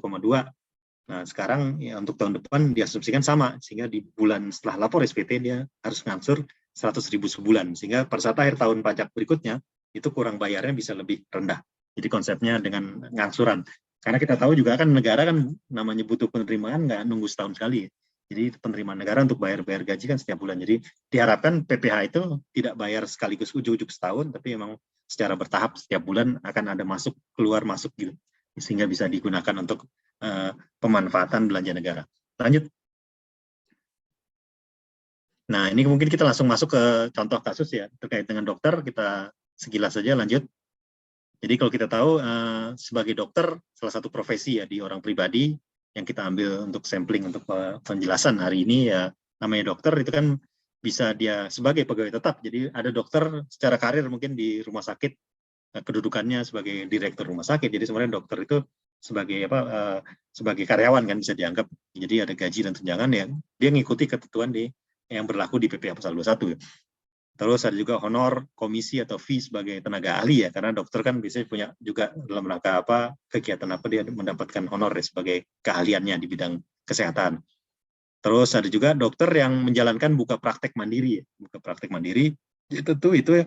Nah, sekarang ya untuk tahun depan diasumsikan sama, sehingga di bulan setelah lapor SPT dia harus ngangsur 100.000 sebulan, sehingga pada saat akhir tahun pajak berikutnya itu kurang bayarnya bisa lebih rendah. Jadi konsepnya dengan ngangsuran. Karena kita tahu juga kan negara kan namanya butuh penerimaan nggak nunggu setahun sekali. Jadi penerimaan negara untuk bayar gaji kan setiap bulan. Jadi diharapkan PPh itu tidak bayar sekaligus ujuk-ujuk setahun, tapi memang secara bertahap setiap bulan akan ada masuk keluar masuk gitu, sehingga bisa digunakan untuk pemanfaatan belanja negara. Lanjut. Nah, ini mungkin kita langsung masuk ke contoh kasus ya, terkait dengan dokter, kita sekilas saja lanjut. Jadi kalau kita tahu, sebagai dokter, salah satu profesi ya di orang pribadi, yang kita ambil untuk sampling, untuk penjelasan hari ini ya, namanya dokter itu kan bisa dia sebagai pegawai tetap, jadi ada dokter secara karir mungkin di rumah sakit, kedudukannya sebagai direktur rumah sakit, jadi sebenarnya dokter itu sebagai sebagai karyawan kan bisa dianggap, jadi ada gaji dan tunjangan yang dia ngikuti ketentuan yang berlaku di PPh pasal 21. Terus ada juga honor, komisi atau fee sebagai tenaga ahli ya, karena dokter kan biasanya punya juga dalam rangka kegiatan apa dia mendapatkan honor ya, sebagai keahliannya di bidang kesehatan. Terus ada juga dokter yang menjalankan buka praktek mandiri ya, buka praktek mandiri itu ya,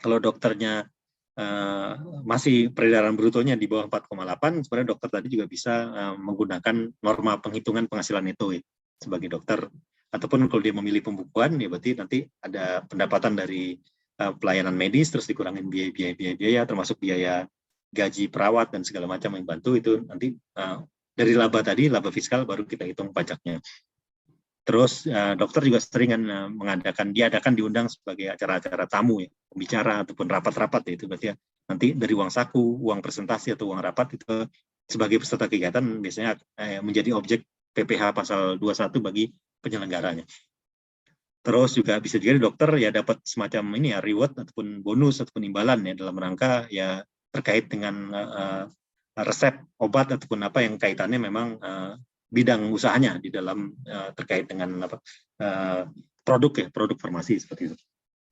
kalau dokternya masih peredaran brutonya di bawah 4,8, sebenarnya dokter tadi juga bisa menggunakan norma penghitungan penghasilan itu ya, sebagai dokter. Ataupun kalau dia memilih pembukuan, ya berarti nanti ada pendapatan dari pelayanan medis, terus dikurangin biaya, termasuk biaya gaji perawat dan segala macam yang bantu, itu nanti dari laba tadi, laba fiskal, baru kita hitung pajaknya. Terus dokter juga sering diadakan diundang sebagai acara-acara tamu ya, pembicara ataupun rapat-rapat ya, itu berarti ya, nanti dari uang saku, uang presentasi atau uang rapat itu sebagai peserta kegiatan biasanya menjadi objek PPh pasal 21 bagi penyelenggaranya. Terus juga bisa juga dokter ya dapat semacam ini ya, reward ataupun bonus ataupun imbalan ya, dalam rangka ya terkait dengan resep obat ataupun apa yang kaitannya memang bidang usahanya di dalam terkait dengan produk ya, produk farmasi seperti itu.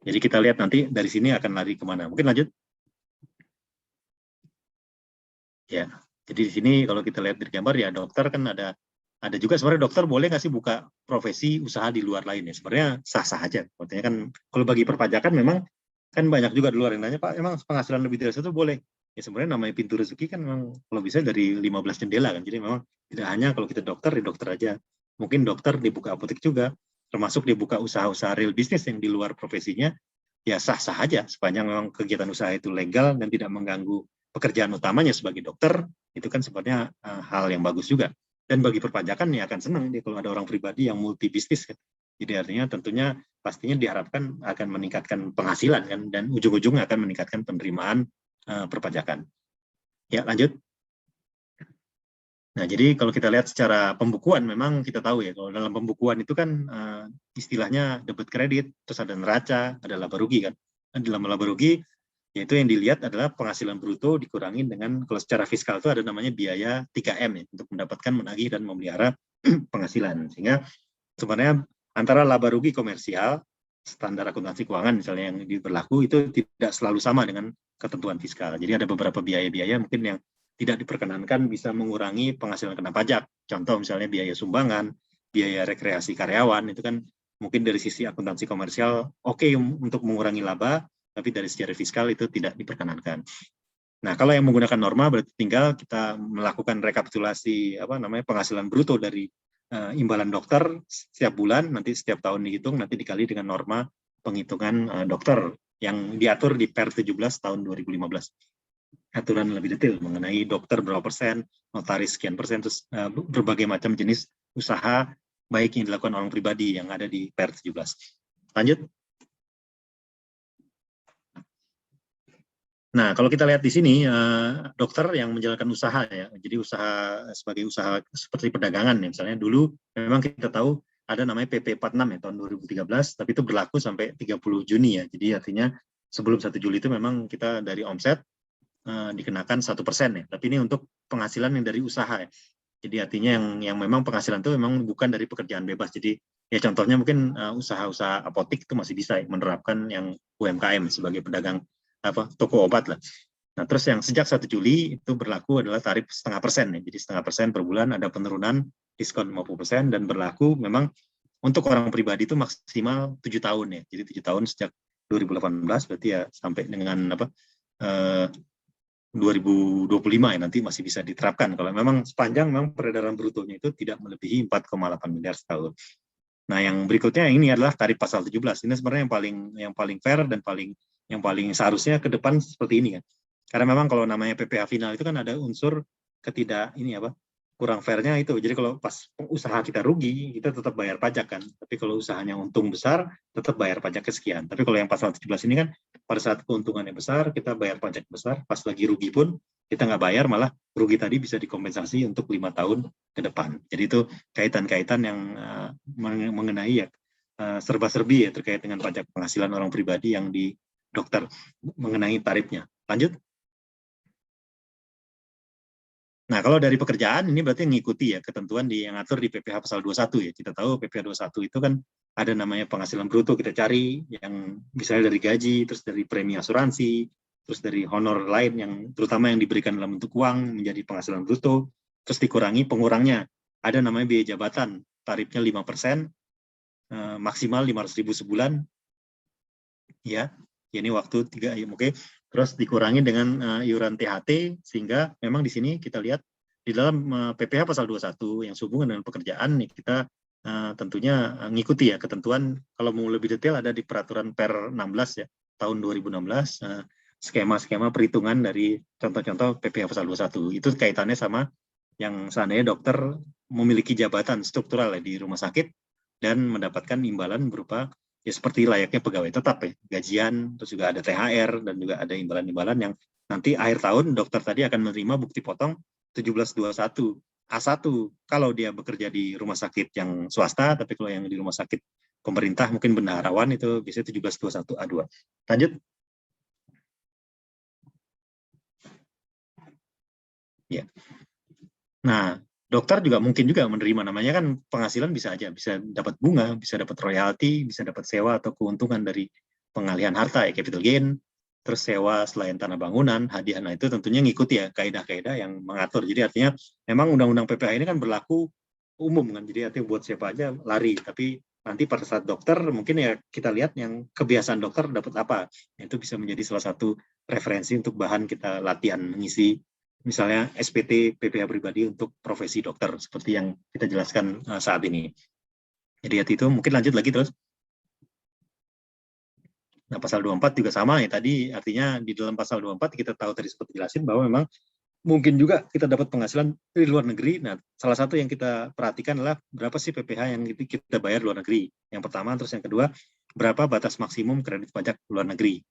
Jadi kita lihat nanti dari sini akan lari kemana. Mungkin lanjut. Ya, jadi di sini kalau kita lihat dari gambar ya, dokter kan ada juga sebenarnya dokter boleh nggak sih buka profesi usaha di luar lain ya? Sebenarnya sah-sah aja. Artinya kan kalau bagi perpajakan memang kan banyak juga di luar yang nanya, Pak, emang penghasilan lebih dari itu boleh? Ya sebenarnya namanya pintu rezeki kan memang kalau bisa dari 15 jendela kan. Jadi memang tidak hanya kalau kita dokter, ya dokter aja. Mungkin dokter dibuka apotek juga, termasuk dibuka usaha-usaha real bisnis yang di luar profesinya, ya sah-sah aja sepanjang memang kegiatan usaha itu legal dan tidak mengganggu pekerjaan utamanya sebagai dokter, itu kan sebenarnya hal yang bagus juga. Dan bagi perpajakan ya akan senang dia kalau ada orang pribadi yang multi bisnis kan. Jadi artinya tentunya pastinya diharapkan akan meningkatkan penghasilan kan, dan ujung-ujungnya akan meningkatkan penerimaan perpajakan. Ya, lanjut. Nah, jadi kalau kita lihat secara pembukuan, memang kita tahu ya, kalau dalam pembukuan itu kan istilahnya debit kredit, terus ada neraca, ada laba rugi kan. Dan dalam laba rugi, yaitu yang dilihat adalah penghasilan bruto dikurangin dengan, kalau secara fiskal itu ada namanya biaya 3M ya, untuk mendapatkan, menagih, dan memelihara penghasilan. Sehingga sebenarnya antara laba rugi komersial, standar akuntansi keuangan misalnya yang berlaku, itu tidak selalu sama dengan ketentuan fiskal. Jadi ada beberapa biaya-biaya mungkin yang tidak diperkenankan bisa mengurangi penghasilan kena pajak. Contoh misalnya biaya sumbangan, biaya rekreasi karyawan, itu kan mungkin dari sisi akuntansi komersial oke untuk mengurangi laba, tapi dari secara fiskal itu tidak diperkenankan. Nah, kalau yang menggunakan norma berarti tinggal kita melakukan rekapitulasi penghasilan bruto dari imbalan dokter setiap bulan, nanti setiap tahun dihitung, nanti dikali dengan norma penghitungan dokter yang diatur di Per 17 tahun 2015. Aturan lebih detail mengenai dokter berapa persen, notaris sekian persen, terus berbagai macam jenis usaha baik yang dilakukan orang pribadi yang ada di Per 17. Lanjut. Nah, kalau kita lihat di sini, dokter yang menjalankan usaha ya, jadi usaha sebagai usaha seperti perdagangan ya, misalnya dulu memang kita tahu ada namanya PP 46 ya tahun 2013, tapi itu berlaku sampai 30 Juni ya, jadi artinya sebelum 1 Juli itu memang kita dari omset dikenakan 1% ya, tapi ini untuk penghasilan yang dari usaha ya, jadi artinya yang memang penghasilan itu memang bukan dari pekerjaan bebas, jadi Ya contohnya mungkin usaha-usaha apotik itu masih bisa menerapkan yang UMKM sebagai pedagang toko obat lah. Nah terus yang sejak 1 Juli itu berlaku adalah tarif 0,5% ya. Jadi 0,5% per bulan ada penurunan diskon 50% dan berlaku memang untuk orang pribadi itu maksimal 7 tahun ya. Jadi 7 tahun sejak 2018 berarti ya sampai dengan 2025 ya nanti masih bisa diterapkan kalau memang sepanjang memang peredaran brutonya itu tidak melebihi 4,8 miliar setahun. Nah, yang berikutnya ini adalah tarif pasal 17. Ini sebenarnya yang paling fair dan yang paling seharusnya ke depan seperti ini kan. Karena memang kalau namanya PPh final itu kan ada unsur kurang fairnya itu. Jadi kalau pas usaha kita rugi, kita tetap bayar pajak kan. Tapi kalau usahanya untung besar, tetap bayar pajak sekian. Tapi kalau yang pasal 17 ini kan pada saat keuntungannya besar, kita bayar pajak besar. Pas lagi rugi pun kita nggak bayar, malah rugi tadi bisa dikompensasi untuk 5 tahun ke depan. Jadi itu kaitan-kaitan yang mengenai serba-serbi ya terkait dengan pajak penghasilan orang pribadi yang di dokter mengenai tarifnya. Lanjut. Nah, kalau dari pekerjaan ini berarti mengikuti ya ketentuan yang atur di PPh pasal 21 ya. Kita tahu PPh 21 itu kan ada namanya penghasilan bruto kita cari yang misalnya dari gaji, terus dari premi asuransi, terus dari honor lain yang terutama yang diberikan dalam bentuk uang menjadi penghasilan bruto, terus dikurangi pengurangnya. Ada namanya biaya jabatan, tarifnya 5%, maksimal 500.000 sebulan. Ya, ini waktu 3 ya, oke. Terus dikurangi dengan iuran THT sehingga memang di sini kita lihat di dalam PPh pasal 21 yang sehubungan dengan pekerjaan nih kita tentunya ngikuti ya ketentuan. Kalau mau lebih detail ada di peraturan Per 16 ya tahun 2016 skema-skema perhitungan dari contoh-contoh PPh pasal 21. Itu kaitannya sama yang seandainya dokter memiliki jabatan struktural ya, di rumah sakit dan mendapatkan imbalan berupa ya seperti layaknya pegawai tetap ya, gajian, terus juga ada THR, dan juga ada imbalan-imbalan yang nanti akhir tahun dokter tadi akan menerima bukti potong 1721 A1 kalau dia bekerja di rumah sakit yang swasta, tapi kalau yang di rumah sakit pemerintah mungkin bendaharawan itu biasanya 1721 A2. Lanjut. Ya. Nah, dokter juga mungkin juga menerima namanya kan penghasilan bisa aja, bisa dapat bunga, bisa dapat royalti, bisa dapat sewa atau keuntungan dari pengalihan harta ya capital gain, terus sewa selain tanah bangunan, hadiah. Nah itu tentunya ngikuti ya kaidah-kaidah yang mengatur. Jadi artinya memang undang-undang PPh ini kan berlaku umum kan, jadi artinya buat siapa aja lari. Tapi nanti pada saat dokter mungkin ya kita lihat yang kebiasaan dokter dapat apa. Itu bisa menjadi salah satu referensi untuk bahan kita latihan mengisi misalnya SPT PPh pribadi untuk profesi dokter seperti yang kita jelaskan saat ini. Jadi itu mungkin lanjut lagi terus. Nah, pasal 24 juga sama ya tadi, artinya di dalam pasal 24 kita tahu tadi seperti jelasin bahwa memang mungkin juga kita dapat penghasilan dari luar negeri. Nah, salah satu yang kita perhatikan adalah berapa sih PPh yang kita bayar luar negeri. Yang pertama, terus yang kedua, berapa batas maksimum kredit pajak luar negeri.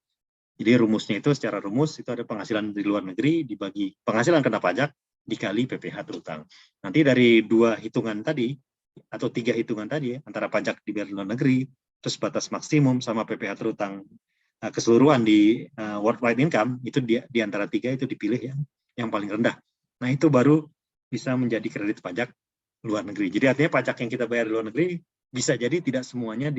Jadi rumusnya itu secara rumus itu ada penghasilan dari luar negeri dibagi penghasilan kena pajak dikali PPh terutang. Nanti dari 2 hitungan tadi atau 3 hitungan tadi antara pajak dibayar luar negeri, terus batas maksimum sama PPh terutang keseluruhan di worldwide income itu di antara 3 itu dipilih yang paling rendah. Nah itu baru bisa menjadi kredit pajak luar negeri. Jadi artinya pajak yang kita bayar di luar negeri bisa jadi tidak semuanya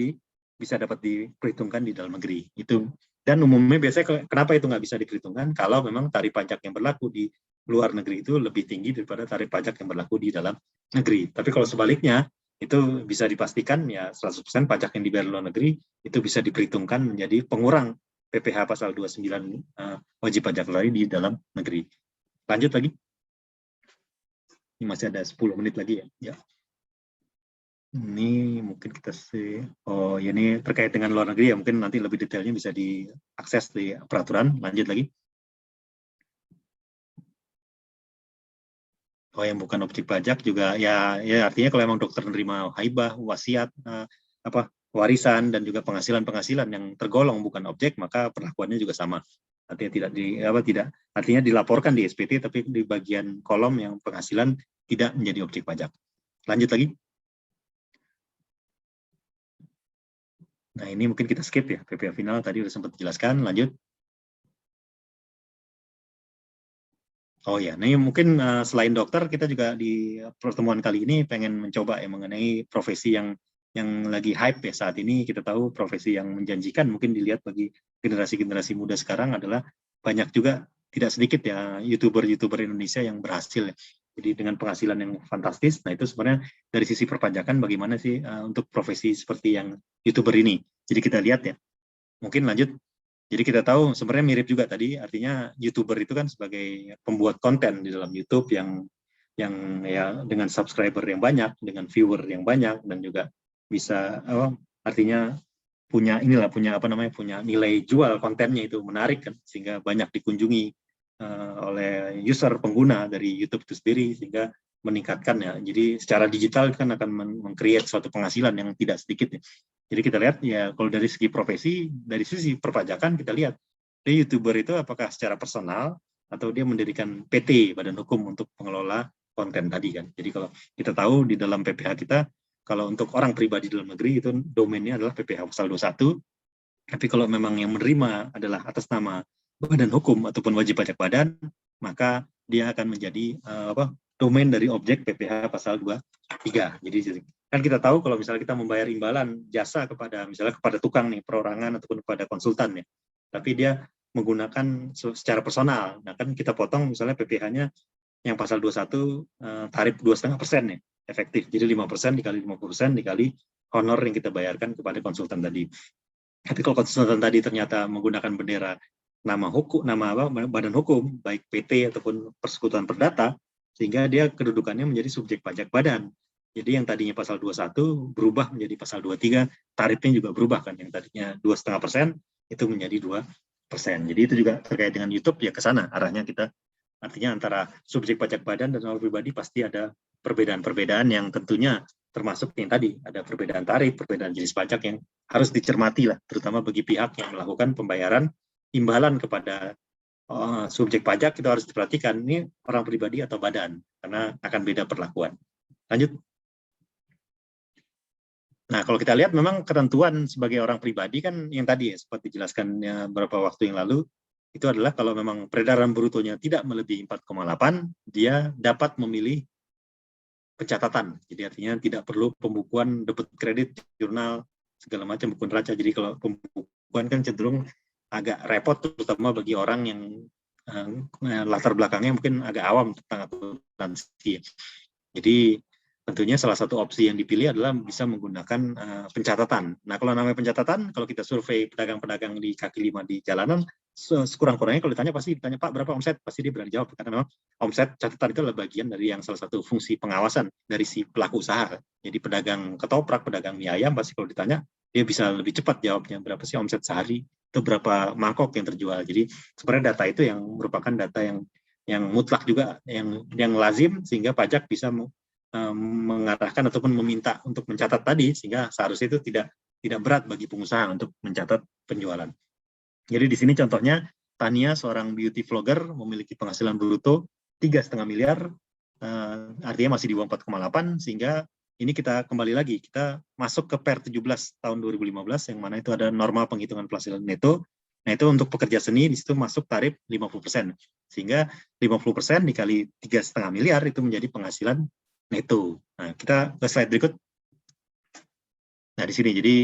bisa dapat diperhitungkan di dalam negeri. Itu. Dan umumnya biasanya kenapa itu nggak bisa diperhitungkan kalau memang tarif pajak yang berlaku di luar negeri itu lebih tinggi daripada tarif pajak yang berlaku di dalam negeri. Tapi kalau sebaliknya itu bisa dipastikan ya 100% pajak yang dibayar luar negeri itu bisa diperhitungkan menjadi pengurang PPh pasal 29 wajib pajak luar di dalam negeri. Lanjut lagi. Ini masih ada 10 menit lagi ya. Ini mungkin kita oh ya ini terkait dengan luar negeri ya, mungkin nanti lebih detailnya bisa diakses di peraturan. Lanjut lagi. Oh yang bukan objek pajak juga ya artinya kalau memang dokter menerima haibah, wasiat, warisan dan juga penghasilan yang tergolong bukan objek, maka perlakuannya juga sama. Artinya artinya dilaporkan di SPT tapi di bagian kolom yang penghasilan tidak menjadi objek pajak. Lanjut lagi. Nah, ini mungkin kita skip ya, PPh final tadi udah sempat dijelaskan, lanjut. Oh ya, nah mungkin selain dokter, kita juga di pertemuan kali ini pengen mencoba ya mengenai profesi yang yang lagi hype ya saat ini. Kita tahu profesi yang menjanjikan mungkin dilihat bagi generasi-generasi muda sekarang adalah banyak juga, tidak sedikit ya, YouTuber Indonesia yang berhasil ya. Jadi dengan penghasilan yang fantastis. Nah itu sebenarnya dari sisi perpajakan bagaimana sih untuk profesi seperti yang YouTuber ini. Jadi kita lihat ya. Mungkin lanjut. Jadi kita tahu sebenarnya mirip juga tadi, artinya YouTuber itu kan sebagai pembuat konten di dalam YouTube yang ya dengan subscriber yang banyak, dengan viewer yang banyak, dan juga bisa artinya punya nilai jual kontennya itu menarik kan, sehingga banyak dikunjungi oleh user pengguna dari YouTube itu sendiri, sehingga meningkatkan ya. Jadi secara digital kan akan meng-create suatu penghasilan yang tidak sedikit ya. Jadi kita lihat ya, kalau dari segi profesi, dari sisi perpajakan kita lihat dia YouTuber itu apakah secara personal atau dia mendirikan PT, Badan Hukum untuk pengelola konten tadi kan. Jadi kalau kita tahu di dalam PPh kita, kalau untuk orang pribadi dalam negeri itu domainnya adalah PPh pasal 21. Tapi kalau memang yang menerima adalah atas nama badan hukum ataupun wajib pajak badan, maka dia akan menjadi domain dari objek PPh pasal 23. Jadi kan kita tahu kalau misalnya kita membayar imbalan jasa kepada misalnya kepada tukang nih, perorangan ataupun kepada konsultan ya, tapi dia menggunakan secara personal, nah kan kita potong misalnya PPh-nya yang pasal 21 tarif 2,5% ya efektif. Jadi 5% dikali 50% dikali honor yang kita bayarkan kepada konsultan tadi. Tapi kalau konsultan tadi ternyata menggunakan bendera nama badan hukum, baik PT ataupun persekutuan perdata, sehingga dia kedudukannya menjadi subjek pajak badan. Jadi yang tadinya pasal 21 berubah menjadi pasal 23, tarifnya juga berubah kan, yang tadinya 2,5% itu menjadi 2%. Jadi itu juga terkait dengan YouTube ya, ke sana arahnya kita. Artinya antara subjek pajak badan dan orang pribadi pasti ada perbedaan-perbedaan yang tentunya termasuk yang tadi, ada perbedaan tarif, perbedaan jenis pajak yang harus dicermati lah, terutama bagi pihak yang melakukan pembayaran imbalan kepada subjek pajak, itu harus diperhatikan, ini orang pribadi atau badan, karena akan beda perlakuan. Lanjut. Nah, kalau kita lihat memang ketentuan sebagai orang pribadi kan yang tadi ya, seperti dijelaskan beberapa waktu yang lalu, itu adalah kalau memang peredaran brutonya tidak melebihi 4,8, dia dapat memilih pencatatan. Jadi artinya tidak perlu pembukuan debit kredit, jurnal, segala macam buku neraca. Jadi kalau pembukuan kan cenderung agak repot, terutama bagi orang yang latar belakangnya mungkin agak awam tentang akuntansi. Jadi tentunya salah satu opsi yang dipilih adalah bisa menggunakan pencatatan. Nah, kalau namanya pencatatan, kalau kita survei pedagang-pedagang di kaki lima di jalanan, sekurang-kurangnya kalau ditanya pasti ditanya, Pak, berapa omset? Pasti dia berani jawab, karena memang omset catatan itu adalah bagian dari yang salah satu fungsi pengawasan dari si pelaku usaha. Jadi pedagang ketoprak, pedagang mie ayam, pasti kalau ditanya dia bisa lebih cepat jawabnya, berapa sih omset sehari, itu berapa mangkok yang terjual. Jadi sebenarnya data itu yang merupakan data yang mutlak juga, yang lazim, sehingga pajak bisa mengarahkan ataupun meminta untuk mencatat tadi, sehingga seharusnya itu tidak berat bagi pengusaha untuk mencatat penjualan. Jadi di sini contohnya Tania, seorang beauty vlogger, memiliki penghasilan bruto 3,5 miliar, artinya masih di bawah 4,8, sehingga ini kita kembali lagi, kita masuk ke Per 17 tahun 2015, yang mana itu ada norma penghitungan penghasilan neto. Nah itu untuk pekerja seni, di situ masuk tarif 50%, sehingga 50% dikali 3,5 miliar itu menjadi penghasilan neto. Nah kita ke slide berikut. Nah, di sini, jadi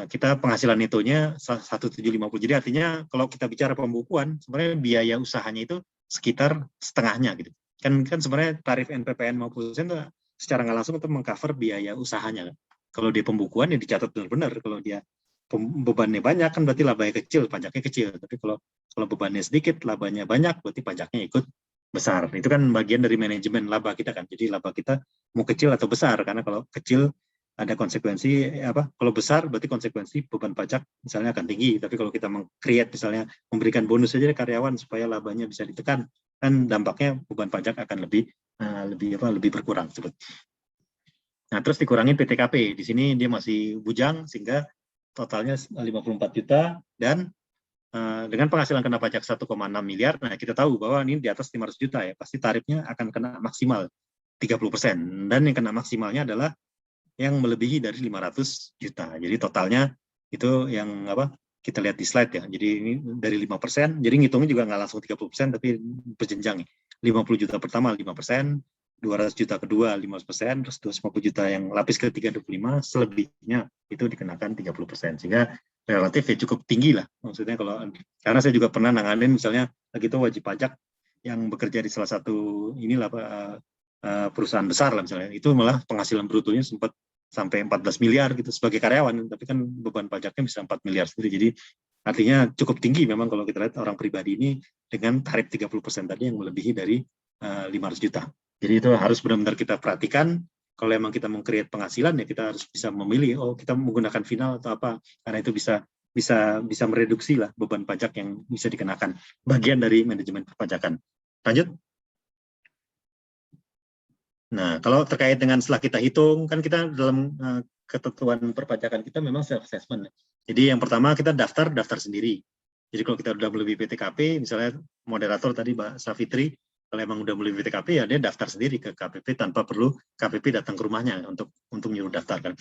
kita penghasilan netonya 1,750. Jadi artinya kalau kita bicara pembukuan, sebenarnya biaya usahanya itu sekitar setengahnya gitu. Kan sebenarnya tarif NPPN 50% itu secara nggak langsung itu mengcover biaya usahanya. Kalau dia pembukuan ya dicatat benar-benar. Kalau dia bebannya banyak kan berarti labanya kecil, pajaknya kecil. Tapi kalau bebannya sedikit, labanya banyak, berarti pajaknya ikut besar. Itu kan bagian dari manajemen laba kita kan. Jadi laba kita mau kecil atau besar, karena kalau kecil ada konsekuensi kalau besar berarti konsekuensi beban pajak misalnya akan tinggi, tapi kalau kita meng-create misalnya memberikan bonus saja karyawan supaya labanya bisa ditekan, kan dampaknya beban pajak akan lebih berkurang. Nah, terus dikurangin PTKP. Di sini dia masih bujang sehingga totalnya 54 juta, dan dengan penghasilan kena pajak 1,6 miliar, nah kita tahu bahwa ini di atas 500 juta ya, pasti tarifnya akan kena maksimal 30%, dan yang kena maksimalnya adalah yang melebihi dari 500 juta. Jadi totalnya itu yang kita lihat di slide ya. Jadi ini dari 5%, jadi ngitungnya juga nggak langsung 30%, tapi berjenjang. 50 juta pertama 5%, 200 juta kedua 15%, terus 250 juta yang lapis ketiga 25%, selebihnya itu dikenakan 30%. Sehingga relatif ya cukup tinggi lah. Maksudnya karena saya juga pernah nanganin misalnya gitu wajib pajak yang bekerja di salah satu perusahaan besar lah misalnya, itu malah penghasilan brutonya sempat sampai 14 miliar gitu sebagai karyawan, tapi kan beban pajaknya bisa 4 miliar sendiri. Jadi artinya cukup tinggi memang kalau kita lihat orang pribadi ini dengan tarif 30% tadi yang melebihi dari 500 juta. Jadi itu harus benar-benar kita perhatikan. Kalau memang kita meng-create penghasilan ya kita harus bisa memilih kita menggunakan final atau apa, karena itu bisa mereduksi lah beban pajak yang bisa dikenakan, bagian dari manajemen perpajakan. Lanjut. Nah, kalau terkait dengan setelah kita hitung, kan kita dalam ketentuan perpajakan kita memang self-assessment. Jadi yang pertama kita daftar sendiri. Jadi kalau kita udah melebihi PTKP, misalnya moderator tadi Mbak Savitri, kalau emang udah melebihi PTKP ya dia daftar sendiri ke KPP tanpa perlu KPP datang ke rumahnya untuk nyuruh daftar kan.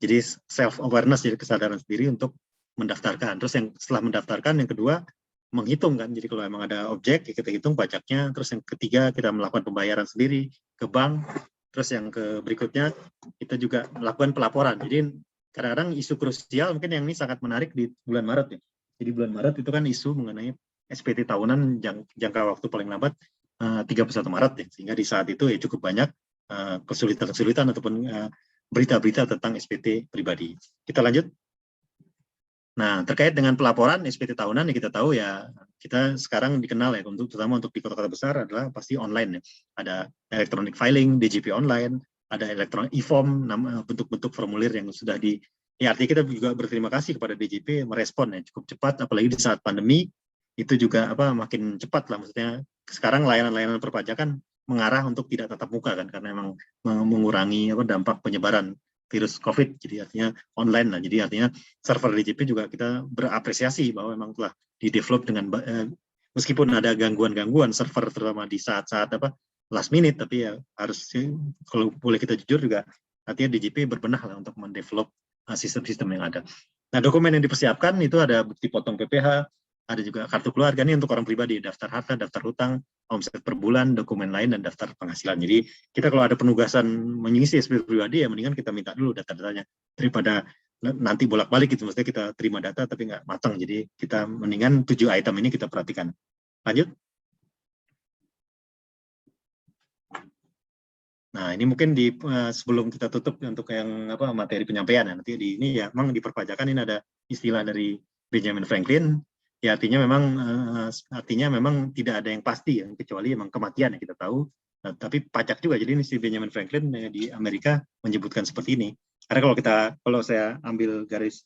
Jadi self-awareness, jadi kesadaran sendiri untuk mendaftarkan. Terus yang setelah mendaftarkan, yang kedua menghitung kan. Jadi kalau emang ada objek, ya kita hitung pajaknya. Terus yang ketiga kita melakukan pembayaran sendiri ke bank. Terus yang berikutnya kita juga melakukan pelaporan. Jadi kadang-kadang isu krusial mungkin yang ini sangat menarik di bulan Maret ya. Jadi bulan Maret itu kan isu mengenai SPT tahunan jangka waktu paling lambat 31 Maret ya. Sehingga di saat itu ya cukup banyak kesulitan-kesulitan ataupun berita-berita tentang SPT pribadi. Kita lanjut. Nah, terkait dengan pelaporan SPT tahunan, ya kita tahu ya, kita sekarang dikenal ya, terutama untuk di kota-kota besar adalah pasti online ya. Ada electronic filing, DJP online, ada electronic e-form, bentuk-bentuk formulir yang sudah ya artinya kita juga berterima kasih kepada DJP merespon ya cukup cepat, apalagi di saat pandemi, itu juga makin cepat lah, maksudnya sekarang layanan-layanan perpajakan mengarah untuk tidak tatap muka kan, karena memang mengurangi dampak penyebaran virus COVID, jadi artinya online lah. Jadi artinya server DJP juga kita berapresiasi bahwa memang telah di-develop dengan meskipun ada gangguan-gangguan server terutama di saat-saat last minute, tapi ya harus kalau boleh kita jujur juga artinya DJP berbenah lah untuk mendevelop sistem-sistem yang ada. Nah, dokumen yang dipersiapkan itu ada bukti potong PPh, ada juga kartu keluarga ini untuk orang pribadi, daftar harta, daftar hutang, omset per bulan, dokumen lain, dan daftar penghasilan. Jadi kita kalau ada penugasan mengisi SPT pribadi ya mendingan kita minta dulu data-datanya daripada nanti bolak-balik gitu, maksudnya kita terima data tapi nggak matang. Jadi kita mendingan 7 item ini kita perhatikan. Lanjut. Nah, ini mungkin sebelum kita tutup untuk yang materi penyampaian, nanti ini ya memang di perpajakan ini ada istilah dari Benjamin Franklin. Ya artinya memang tidak ada yang pasti ya, kecuali memang kematian yang kita tahu. Nah, tapi pajak juga. Jadi ini si Benjamin Franklin di Amerika menyebutkan seperti ini. Karena kalau saya ambil garis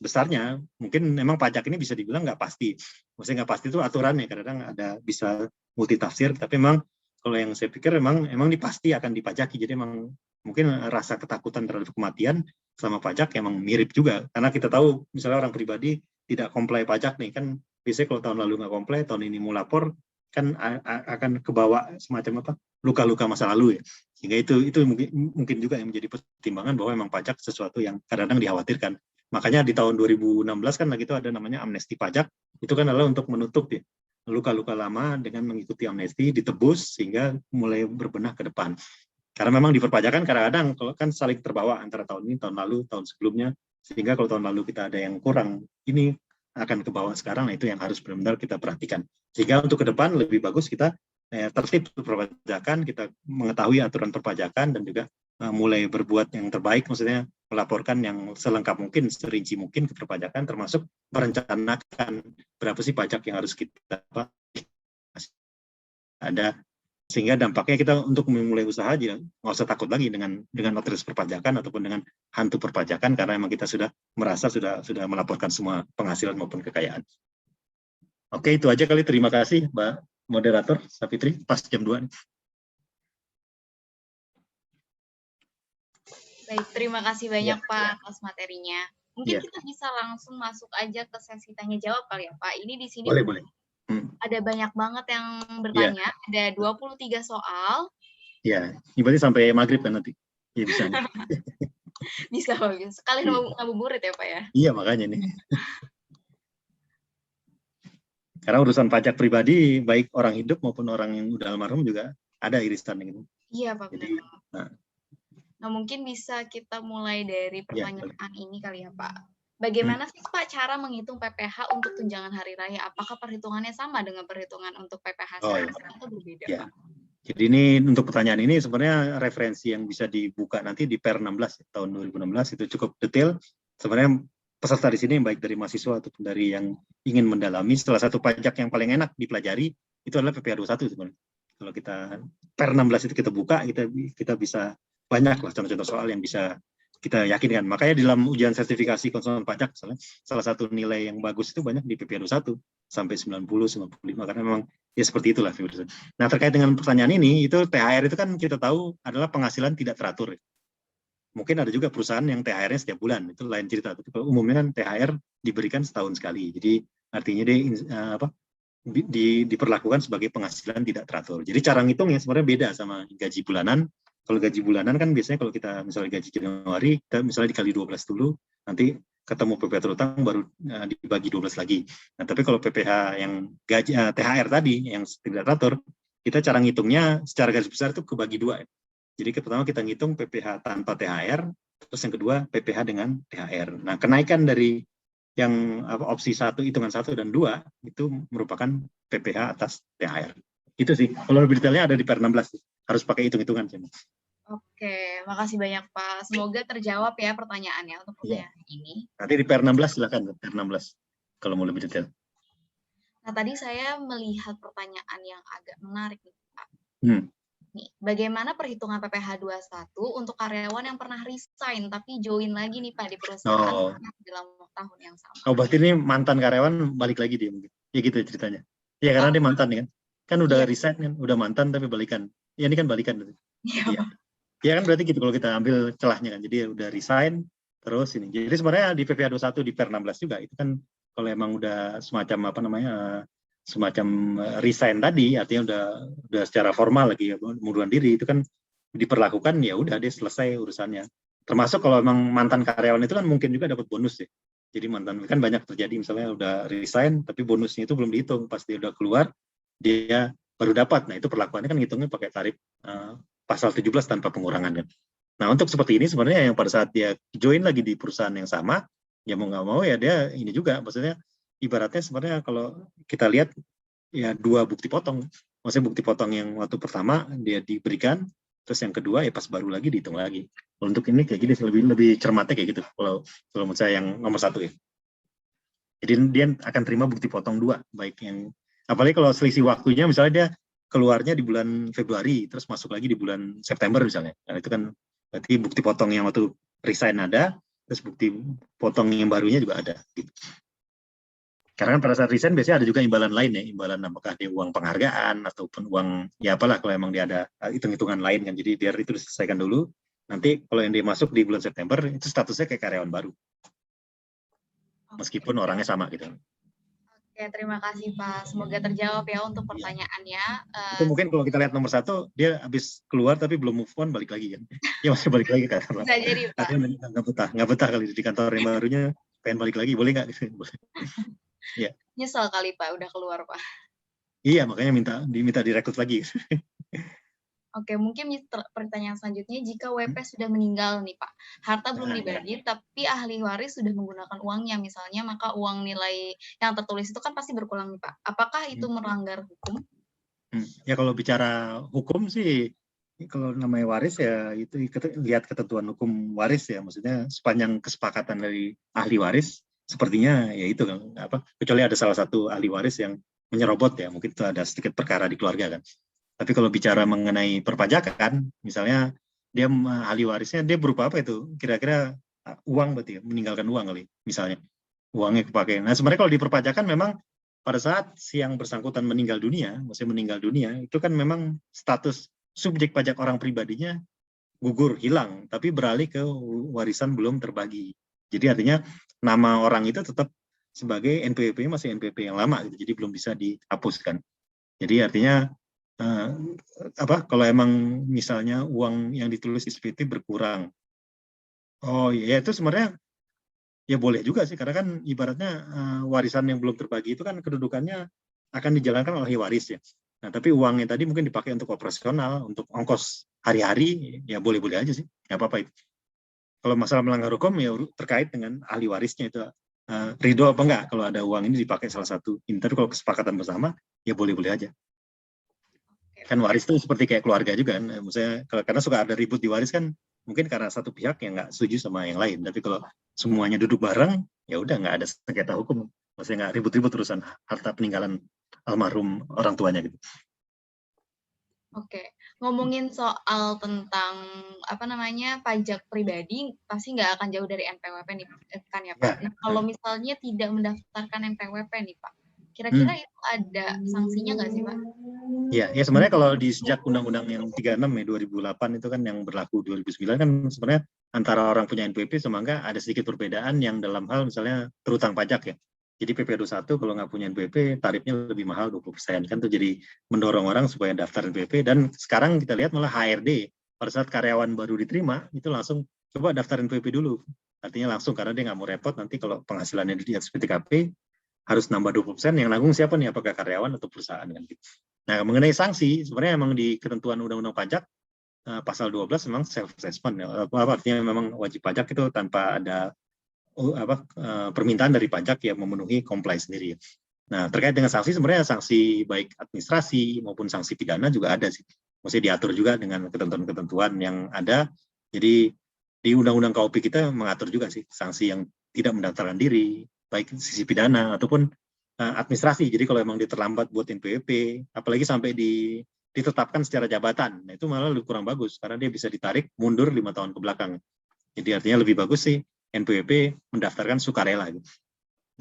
besarnya, mungkin memang pajak ini bisa dibilang nggak pasti. Maksudnya nggak pasti itu aturannya, kadang-kadang ada bisa multitafsir. Tapi memang kalau yang saya pikir memang pasti akan dipajaki. Jadi memang mungkin rasa ketakutan terhadap kematian selama pajak emang mirip juga. Karena kita tahu misalnya orang pribadi tidak comply pajak nih kan, biasanya kalau tahun lalu nggak comply, tahun ini mau lapor kan akan kebawa semacam luka-luka masa lalu ya. Sehingga itu mungkin juga yang menjadi pertimbangan bahwa memang pajak sesuatu yang kadang-kadang dikhawatirkan. Makanya di tahun 2016 kan lagi itu ada namanya amnesti pajak, itu kan adalah untuk menutup ya luka-luka lama dengan mengikuti amnesti, ditebus sehingga mulai berbenah ke depan. Karena memang di perpajakan kadang-kadang kalau kan saling terbawa antara tahun ini, tahun lalu, tahun sebelumnya. Sehingga kalau tahun lalu kita ada yang kurang, ini akan ke bawah sekarang, nah itu yang harus benar-benar kita perhatikan. Sehingga untuk ke depan lebih bagus kita tertib perpajakan, kita mengetahui aturan perpajakan, dan juga mulai berbuat yang terbaik, maksudnya melaporkan yang selengkap mungkin, serinci mungkin ke perpajakan, termasuk merencanakan berapa sih pajak yang harus kita ada. Sehingga dampaknya kita untuk memulai usaha aja nggak usah takut lagi dengan otoritas perpajakan ataupun dengan hantu perpajakan, karena memang kita sudah merasa sudah melaporkan semua penghasilan maupun kekayaan. Oke, itu aja kali. Terima kasih Mbak Moderator Savitri, pas jam 2. Baik, terima kasih banyak Pak atas materinya. Mungkin kita bisa langsung masuk aja ke sesi tanya jawab kali ya Pak. Ini di sini boleh. Ada banyak banget yang bertanya, ada 23 soal. Ya, ini berarti sampai maghrib kan nanti? Ya bisa. Bisa, sekalian ngabuburit ya Pak ya? Iya, makanya nih. Karena urusan pajak pribadi, baik orang hidup maupun orang yang udah almarhum juga ada irisan gitu. Iya, Pak. Jadi, nah, mungkin bisa kita mulai dari ya, pertanyaan ini kali ya, Pak. Bagaimana sih, Pak, cara menghitung PPh untuk tunjangan hari raya? Apakah perhitungannya sama dengan perhitungan untuk PPh Oh, ya. atau berbeda, Ya. Pak? Jadi ini untuk pertanyaan ini sebenarnya referensi yang bisa dibuka nanti di Per 16 tahun 2016 itu cukup detail. Sebenarnya peserta di sini baik dari mahasiswa ataupun dari yang ingin mendalami, salah satu pajak yang paling enak dipelajari itu adalah PPh 21 sebenarnya. Kalau kita Per 16 itu kita buka, kita bisa banyak lah contoh-contoh soal yang bisa kita yakinkan. Makanya di dalam ujian sertifikasi konsultan pajak misalnya, salah satu nilai yang bagus itu banyak di PPh 21 sampai 90, 95 karena memang ya seperti itulah. Nah, terkait dengan pertanyaan ini, itu THR itu kan kita tahu adalah penghasilan tidak teratur. Mungkin ada juga perusahaan yang THR-nya setiap bulan, itu lain cerita. Tapi umumnya kan THR diberikan setahun sekali. Jadi artinya diperlakukan sebagai penghasilan tidak teratur. Jadi cara ngitungnya sebenarnya beda sama gaji bulanan. Kalau gaji bulanan kan biasanya kalau kita misalnya gaji Januari, kita misalnya dikali 12 dulu, nanti ketemu PPh terutang baru dibagi 12 lagi. Nah, tapi kalau PPh yang gaji THR tadi yang tidak teratur, kita cara ngitungnya secara garis besar itu kebagi dua. Jadi pertama kita ngitung PPh tanpa THR, terus yang kedua PPh dengan THR. Nah, kenaikan dari yang opsi 1, hitungan 1 dan 2 itu merupakan PPh atas THR. Itu sih. Kalau lebih detailnya ada di Per 16. Harus pakai hitung-hitungan. Oke, makasih banyak, Pak. Semoga terjawab ya pertanyaannya untuk pertanyaan ini. Nanti di Per 16 silakan, Per 16 kalau mau lebih detail. Nah, tadi saya melihat pertanyaan yang agak menarik nih, Pak. Nih, bagaimana perhitungan PPh 21 untuk karyawan yang pernah resign tapi join lagi nih, Pak, di perusahaan dalam tahun yang sama? Oh, berarti ini mantan karyawan balik lagi dia mungkin. Ya gitu ceritanya. Ya karena dia mantan kan. Kan udah resign kan, udah mantan tapi balikan. Ya ini kan balikan. Iya. Ya kan berarti gitu kalau kita ambil celahnya kan. Jadi udah resign terus ini. Jadi sebenarnya di PPh 21 di Per 16 juga itu kan kalau emang udah semacam semacam resign tadi, artinya udah secara formal lagi munduran diri, itu kan diperlakukan ya udah dia selesai urusannya. Termasuk kalau emang mantan karyawan itu kan mungkin juga dapat bonus ya. Jadi mantan kan banyak terjadi misalnya udah resign tapi bonusnya itu belum dihitung, pas dia udah keluar dia baru dapat. Nah, itu perlakuannya kan ngitungnya pakai tarif pasal 17 tanpa pengurangan kan. Nah, untuk seperti ini sebenarnya yang pada saat dia join lagi di perusahaan yang sama, ya mau nggak mau ya dia ini juga, maksudnya ibaratnya sebenarnya kalau kita lihat ya dua bukti potong. Maksudnya bukti potong yang waktu pertama dia diberikan, terus yang kedua ya pas baru lagi dihitung lagi. Untuk ini kayak gini lebih cermatnya kayak gitu. Kalau menurut saya yang nomor 1 ya. Jadi dia akan terima bukti potong 2, baik yang apalagi kalau selisih waktunya misalnya dia keluarnya di bulan Februari terus masuk lagi di bulan September misalnya. Nah, itu kan berarti bukti potong yang waktu resign ada, terus bukti potong yang barunya juga ada gitu. Karena kan pada saat resign biasanya ada juga imbalan lain ya, imbalan apakah dia uang penghargaan ataupun uang ya apalah kalau emang dia ada hitung-hitungan lain kan. Jadi biar itu diselesaikan dulu. Nanti kalau yang dia masuk di bulan September itu statusnya kayak karyawan baru. Meskipun orangnya sama gitu. Oke, terima kasih Pak. Semoga terjawab ya untuk pertanyaannya. Itu mungkin kalau kita lihat nomor 1, dia habis keluar tapi belum move on, balik lagi kan. Dia masih balik lagi kan. Bisa jadi Pak. Nggak betah kali di kantor yang barunya, pengen balik lagi, boleh nggak? Ya. Nyesel kali Pak, udah keluar Pak. Iya, makanya diminta direkrut lagi. Oke, mungkin pertanyaan selanjutnya, jika WP sudah meninggal nih Pak, harta belum dibagi, tapi ahli waris sudah menggunakan uangnya misalnya, maka uang nilai yang tertulis itu kan pasti berkurang nih Pak. Apakah itu melanggar hukum? Ya kalau bicara hukum sih, kalau namanya waris ya itu lihat ketentuan hukum waris ya, maksudnya sepanjang kesepakatan dari ahli waris, sepertinya ya itu kan kecuali ada salah satu ahli waris yang menyerobot ya, mungkin itu ada sedikit perkara di keluarga kan. Tapi kalau bicara mengenai perpajakan, misalnya dia ahli warisnya dia berupa apa itu? Kira-kira uang berarti ya, meninggalkan uang kali misalnya. Uangnya kepakai. Nah, sebenarnya kalau di perpajakan memang pada saat si yang bersangkutan meninggal dunia, maksudnya meninggal dunia, itu kan memang status subjek pajak orang pribadinya gugur, hilang, tapi beralih ke warisan belum terbagi. Jadi artinya nama orang itu tetap sebagai NPWP masih NPWP yang lama gitu, jadi belum bisa dihapuskan. Jadi artinya kalau emang misalnya uang yang ditulis di SPT berkurang, oh ya itu sebenarnya ya boleh juga sih, karena kan ibaratnya warisan yang belum terbagi itu kan kedudukannya akan dijalankan oleh waris ya. Nah, tapi uangnya tadi mungkin dipakai untuk operasional, untuk ongkos hari-hari, ya boleh-boleh aja sih, nggak apa-apa itu. Kalau masalah melanggar hukum, ya terkait dengan ahli warisnya itu, ridho apa enggak kalau ada uang ini dipakai salah satu. Tapi kalau kesepakatan bersama, ya boleh-boleh aja. Kan waris itu seperti kayak keluarga juga kan, maksudnya karena suka ada ribut di waris kan, mungkin karena satu pihak yang nggak setuju sama yang lain. Tapi kalau semuanya duduk bareng, ya udah nggak ada sengketa hukum, maksudnya nggak ribut-ribut urusan harta peninggalan almarhum orang tuanya gitu. Oke, ngomongin soal tentang apa namanya pajak pribadi, pasti nggak akan jauh dari NPWP nih, kan ya Pak. Ya. Nah, kalau misalnya tidak mendaftarkan NPWP nih Pak, kira-kira itu ada sanksinya nggak sih Pak? Ya sebenarnya kalau di sejak Undang-Undang yang 36 ya 2008 itu kan yang berlaku 2009 kan sebenarnya antara orang punya NPWP sama enggak ada sedikit perbedaan yang dalam hal misalnya terutang pajak ya. Jadi PP21 kalau nggak punya NPWP tarifnya lebih mahal 20%, kan tuh jadi mendorong orang supaya daftar NPWP. Dan sekarang kita lihat malah HRD pada saat karyawan baru diterima itu langsung coba daftar NPWP dulu. Artinya langsung karena dia nggak mau repot nanti kalau penghasilannya di atas PTKP harus nambah 20%, yang nanggung siapa nih, apakah karyawan atau perusahaan kan gitu. Nah, mengenai sanksi sebenarnya memang di ketentuan Undang-Undang Pajak pasal 12 memang self assessment ya. Artinya memang wajib pajak itu tanpa ada permintaan dari pajak yang memenuhi comply sendiri. Nah, terkait dengan sanksi sebenarnya sanksi baik administrasi maupun sanksi pidana juga ada sih. Mesti diatur juga dengan ketentuan-ketentuan yang ada. Jadi di Undang-Undang KUP kita mengatur juga sih sanksi yang tidak mendaftarkan diri, baik sisi pidana ataupun administrasi. Jadi kalau memang dia terlambat buat NPWP, apalagi sampai ditetapkan secara jabatan, nah itu malah lebih kurang bagus karena dia bisa ditarik mundur 5 tahun ke belakang. Jadi artinya lebih bagus sih NPWP mendaftarkan sukarela gitu.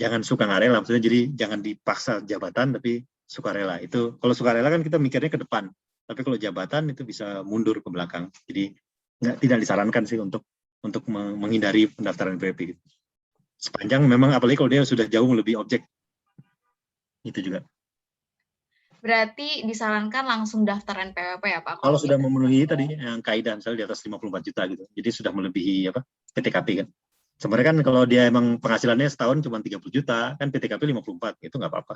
Jangan suka nggak rela, maksudnya jadi jangan dipaksa jabatan tapi sukarela. Itu kalau sukarela kan kita mikirnya ke depan, tapi kalau jabatan itu bisa mundur ke belakang. Jadi tidak disarankan sih untuk menghindari pendaftaran NPWP gitu. Sepanjang memang apalagi kalau dia sudah jauh lebih objek. Itu juga. Berarti disarankan langsung daftar NPWP ya Pak? Kalau sudah memenuhi tadi yang kaidah misalnya di atas 54 juta gitu. Jadi sudah melebihi PTKP kan. Sebenarnya kan kalau dia emang penghasilannya setahun cuma 30 juta, kan PTKP 54, itu nggak apa-apa.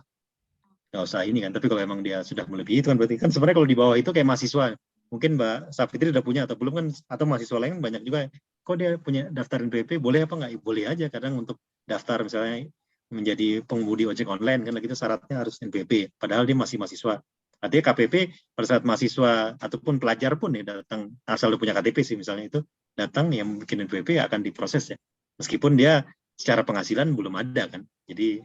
Nggak usah ini kan, tapi kalau emang dia sudah melebihi itu kan berarti kan sebenarnya kalau di bawah itu kayak mahasiswa. Mungkin Mbak Safitri udah punya atau belum kan, atau mahasiswa lain banyak juga, kok dia punya daftar NPWP, boleh apa nggak? Boleh aja, kadang untuk daftar misalnya menjadi pengemudi ojek online, kan itu syaratnya harus NPWP, padahal dia masih mahasiswa. Artinya KPP pada saat mahasiswa ataupun pelajar pun ya datang, asal dia punya KTP sih misalnya itu, datang yang bikin NPWP akan diproses ya. Meskipun dia secara penghasilan belum ada kan. Jadi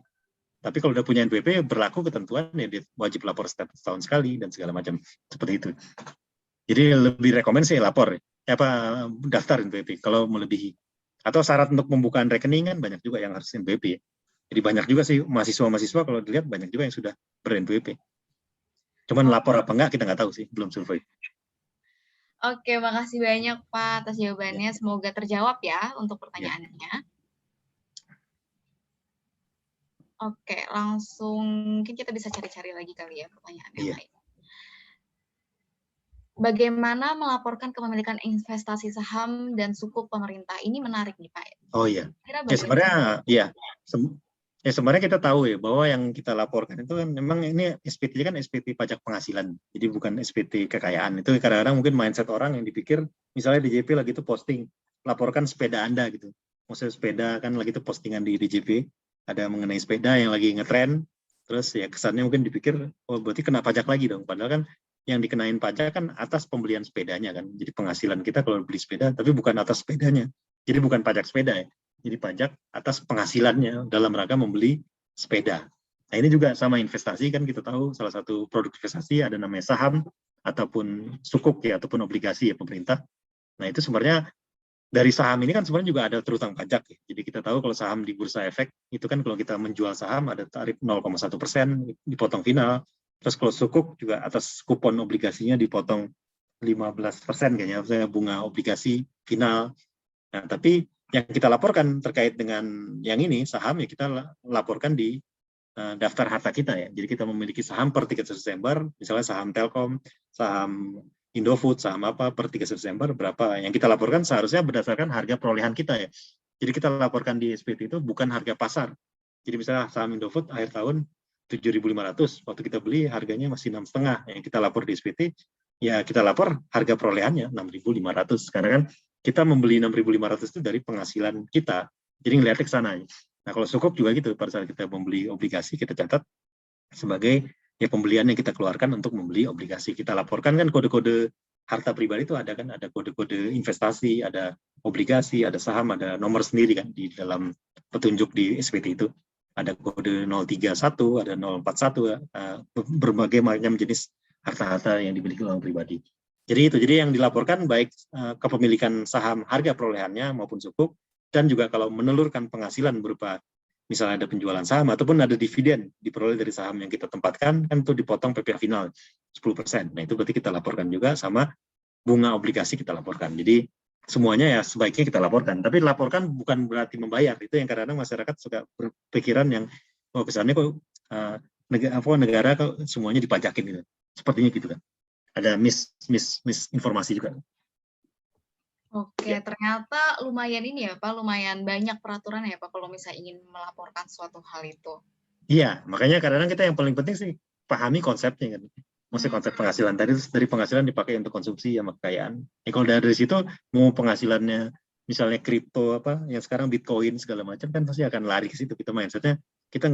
tapi kalau udah punya NPWP berlaku ketentuan ya dia wajib lapor setiap tahun sekali dan segala macam seperti itu. Jadi lebih rekomendasi lapor daftar NPWP kalau melebihi. Atau syarat untuk pembukaan rekening kan banyak juga yang harus NPWP. Jadi banyak juga sih mahasiswa-mahasiswa kalau dilihat banyak juga yang sudah ber-NPWP. Cuman lapor apa enggak kita nggak tahu sih, belum survei. Oke, makasih banyak Pak atas jawabannya. Semoga terjawab ya untuk pertanyaannya. Oke, langsung mungkin kita bisa cari-cari lagi kali ya pertanyaan yang lain. Bagaimana melaporkan kepemilikan investasi saham dan sukuk pemerintah? Ini menarik nih Pak. Oh iya. Sebenarnya kita tahu ya bahwa yang kita laporkan itu kan memang ini SPT kan SPT pajak penghasilan. Jadi bukan SPT kekayaan. Itu kadang-kadang mungkin mindset orang yang dipikir misalnya DJP lagi itu posting laporkan sepeda Anda gitu. Maksudnya sepeda kan lagi itu postingan di DJP ada mengenai sepeda yang lagi ngetren, terus ya kesannya mungkin dipikir oh berarti kena pajak lagi dong. Padahal kan yang dikenain pajak kan atas pembelian sepedanya kan. Jadi penghasilan kita kalau beli sepeda tapi bukan atas sepedanya. Jadi bukan pajak sepeda ya. Jadi pajak atas penghasilannya dalam rangka membeli sepeda. Nah ini juga sama investasi kan kita tahu salah satu produk investasi ada namanya saham ataupun sukuk ya ataupun obligasi ya pemerintah. Nah itu sebenarnya dari saham ini kan sebenarnya juga ada terutang pajak ya. Jadi kita tahu kalau saham di Bursa Efek itu kan kalau kita menjual saham ada tarif 0,1% dipotong final. Terus kalau sukuk juga atas kupon obligasinya dipotong 15% kayaknya, misalnya bunga obligasi final. Nah, tapi yang kita laporkan terkait dengan yang ini saham ya kita laporkan di daftar harta kita ya. Jadi kita memiliki saham per 31 Desember, misalnya saham Telkom, saham Indofood, saham apa per 31 Desember berapa yang kita laporkan seharusnya berdasarkan harga perolehan kita ya. Jadi kita laporkan di SPT itu bukan harga pasar. Jadi misalnya saham Indofood akhir tahun 7.500, waktu kita beli harganya masih 6,5. Yang kita lapor di SPT, ya kita lapor harga perolehannya 6.500, karena kan kita membeli 6.500 itu dari penghasilan kita, jadi ngeliatnya ke sana. Nah kalau Sukuk juga gitu, pada saat kita membeli obligasi kita catat sebagai ya pembelian yang kita keluarkan untuk membeli obligasi. Kita laporkan kan kode-kode harta pribadi itu ada kan, ada kode-kode investasi, ada obligasi, ada saham, ada nomor sendiri kan di dalam petunjuk di SPT itu. Ada kode 031, ada 041, berbagai macam jenis harta-harta yang dimiliki orang pribadi. Jadi yang dilaporkan baik kepemilikan saham, harga perolehannya maupun Sukuk, dan juga kalau menelurkan penghasilan berupa misalnya ada penjualan saham ataupun ada dividen diperoleh dari saham yang kita tempatkan, kan itu dipotong PPh final 10%. Nah itu berarti kita laporkan juga, sama bunga obligasi kita laporkan. Jadi semuanya ya sebaiknya kita laporkan. Tapi laporkan bukan berarti membayar. Itu yang kadang-kadang masyarakat suka berpikiran yang kesannya kok negara kok semuanya dipajakin gitu. Sepertinya gitu kan. Ada misinformasi juga. Oke, ternyata lumayan ini ya Pak, lumayan banyak peraturan ya Pak kalau misalnya ingin melaporkan suatu hal itu. Iya, makanya kadang-kadang kita yang paling penting sih pahami konsepnya kan. Maksudnya konsep penghasilan tadi, dari penghasilan dipakai untuk konsumsi sama kekayaan. Kalau dari situ mau penghasilannya misalnya kripto apa yang sekarang Bitcoin segala macam kan pasti akan lari ke situ. Kita mindsetnya kita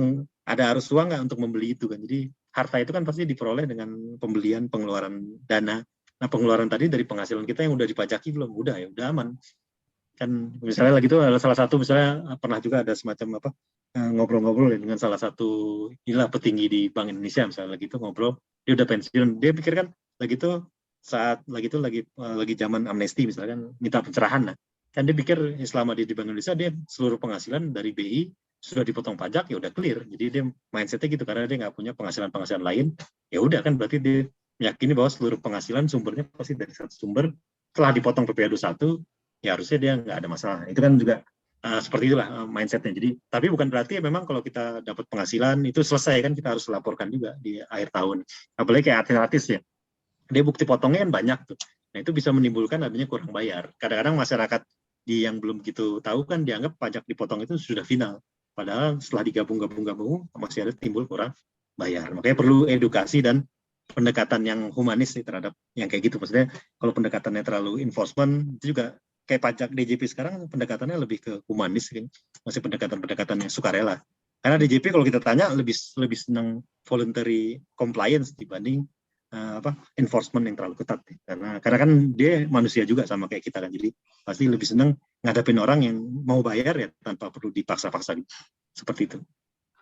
ada arus uang nggak untuk membeli itu kan. Jadi harta itu kan pasti diperoleh dengan pembelian, pengeluaran dana. Nah pengeluaran tadi dari penghasilan kita yang udah dipajaki belum? Udah ya, udah aman. Kan misalnya lagi itu salah satu misalnya pernah juga ada semacam apa ngobrol-ngobrol dengan salah satu inilah petinggi di Bank Indonesia misalnya lagi itu ngobrol, dia udah pensiun, dia pikir kan lagi itu saat lagi zaman amnesti misalkan minta pencerahan, nah kan dia pikir selama dia di Bank Indonesia dia seluruh penghasilan dari BI sudah dipotong pajak ya udah clear, jadi dia mindsetnya gitu karena dia nggak punya penghasilan lain, ya udah kan berarti dia meyakini bahwa seluruh penghasilan sumbernya pasti dari satu sumber, setelah dipotong PPh 21 ya harusnya dia nggak ada masalah. Itu kan juga seperti itulah mindsetnya. Jadi tapi bukan berarti memang kalau kita dapat penghasilan itu selesai kan, kita harus laporkan juga di akhir tahun. Apalagi kayak artis-artis ya, dia bukti potongnya kan banyak tuh. Nah itu bisa menimbulkan adanya kurang bayar. Kadang-kadang masyarakat yang belum gitu tahu kan dianggap pajak dipotong itu sudah final. Padahal setelah digabung masih ada timbul kurang bayar. Makanya perlu edukasi dan pendekatan yang humanis nih terhadap yang kayak gitu. Maksudnya kalau pendekatannya terlalu enforcement itu juga kayak pajak DJP sekarang pendekatannya lebih ke humanis kan, masih pendekatan yang sukarela. Karena DJP kalau kita tanya lebih senang voluntary compliance dibanding enforcement yang terlalu ketat. Karena kan dia manusia juga sama kayak kita kan, jadi pasti lebih senang ngadapin orang yang mau bayar ya tanpa perlu dipaksa-paksa gitu. Seperti itu.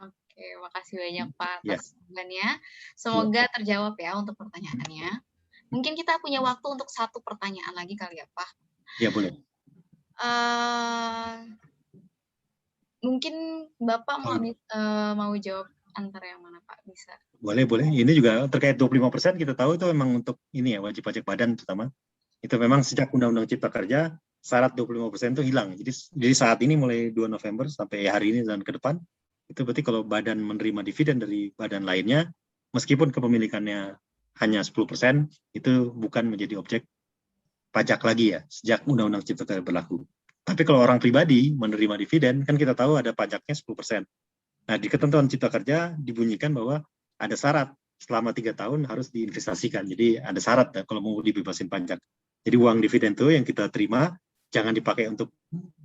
Oke, makasih banyak Pak atas jawabannya. Semoga terjawab ya untuk pertanyaannya. Mungkin kita punya waktu untuk satu pertanyaan lagi kali ya Pak. Ya boleh. Mungkin Bapak mau jawab antara yang mana Pak? Bisa. Boleh. Ini juga terkait 25% kita tahu itu memang untuk ini ya, wajib pajak badan terutama. Itu memang sejak Undang-Undang Cipta Kerja syarat 25% itu hilang. Jadi saat ini mulai 2 November sampai hari ini dan ke depan itu berarti kalau badan menerima dividen dari badan lainnya meskipun kepemilikannya hanya 10% itu bukan menjadi objek pajak lagi ya sejak Undang-Undang Cipta Kerja berlaku. Tapi kalau orang pribadi menerima dividen kan kita tahu ada pajaknya 10%. Nah di ketentuan Cipta Kerja dibunyikan bahwa ada syarat selama 3 tahun harus diinvestasikan. Jadi ada syarat ya, kalau mau dibebasin pajak. Jadi uang dividen itu yang kita terima jangan dipakai untuk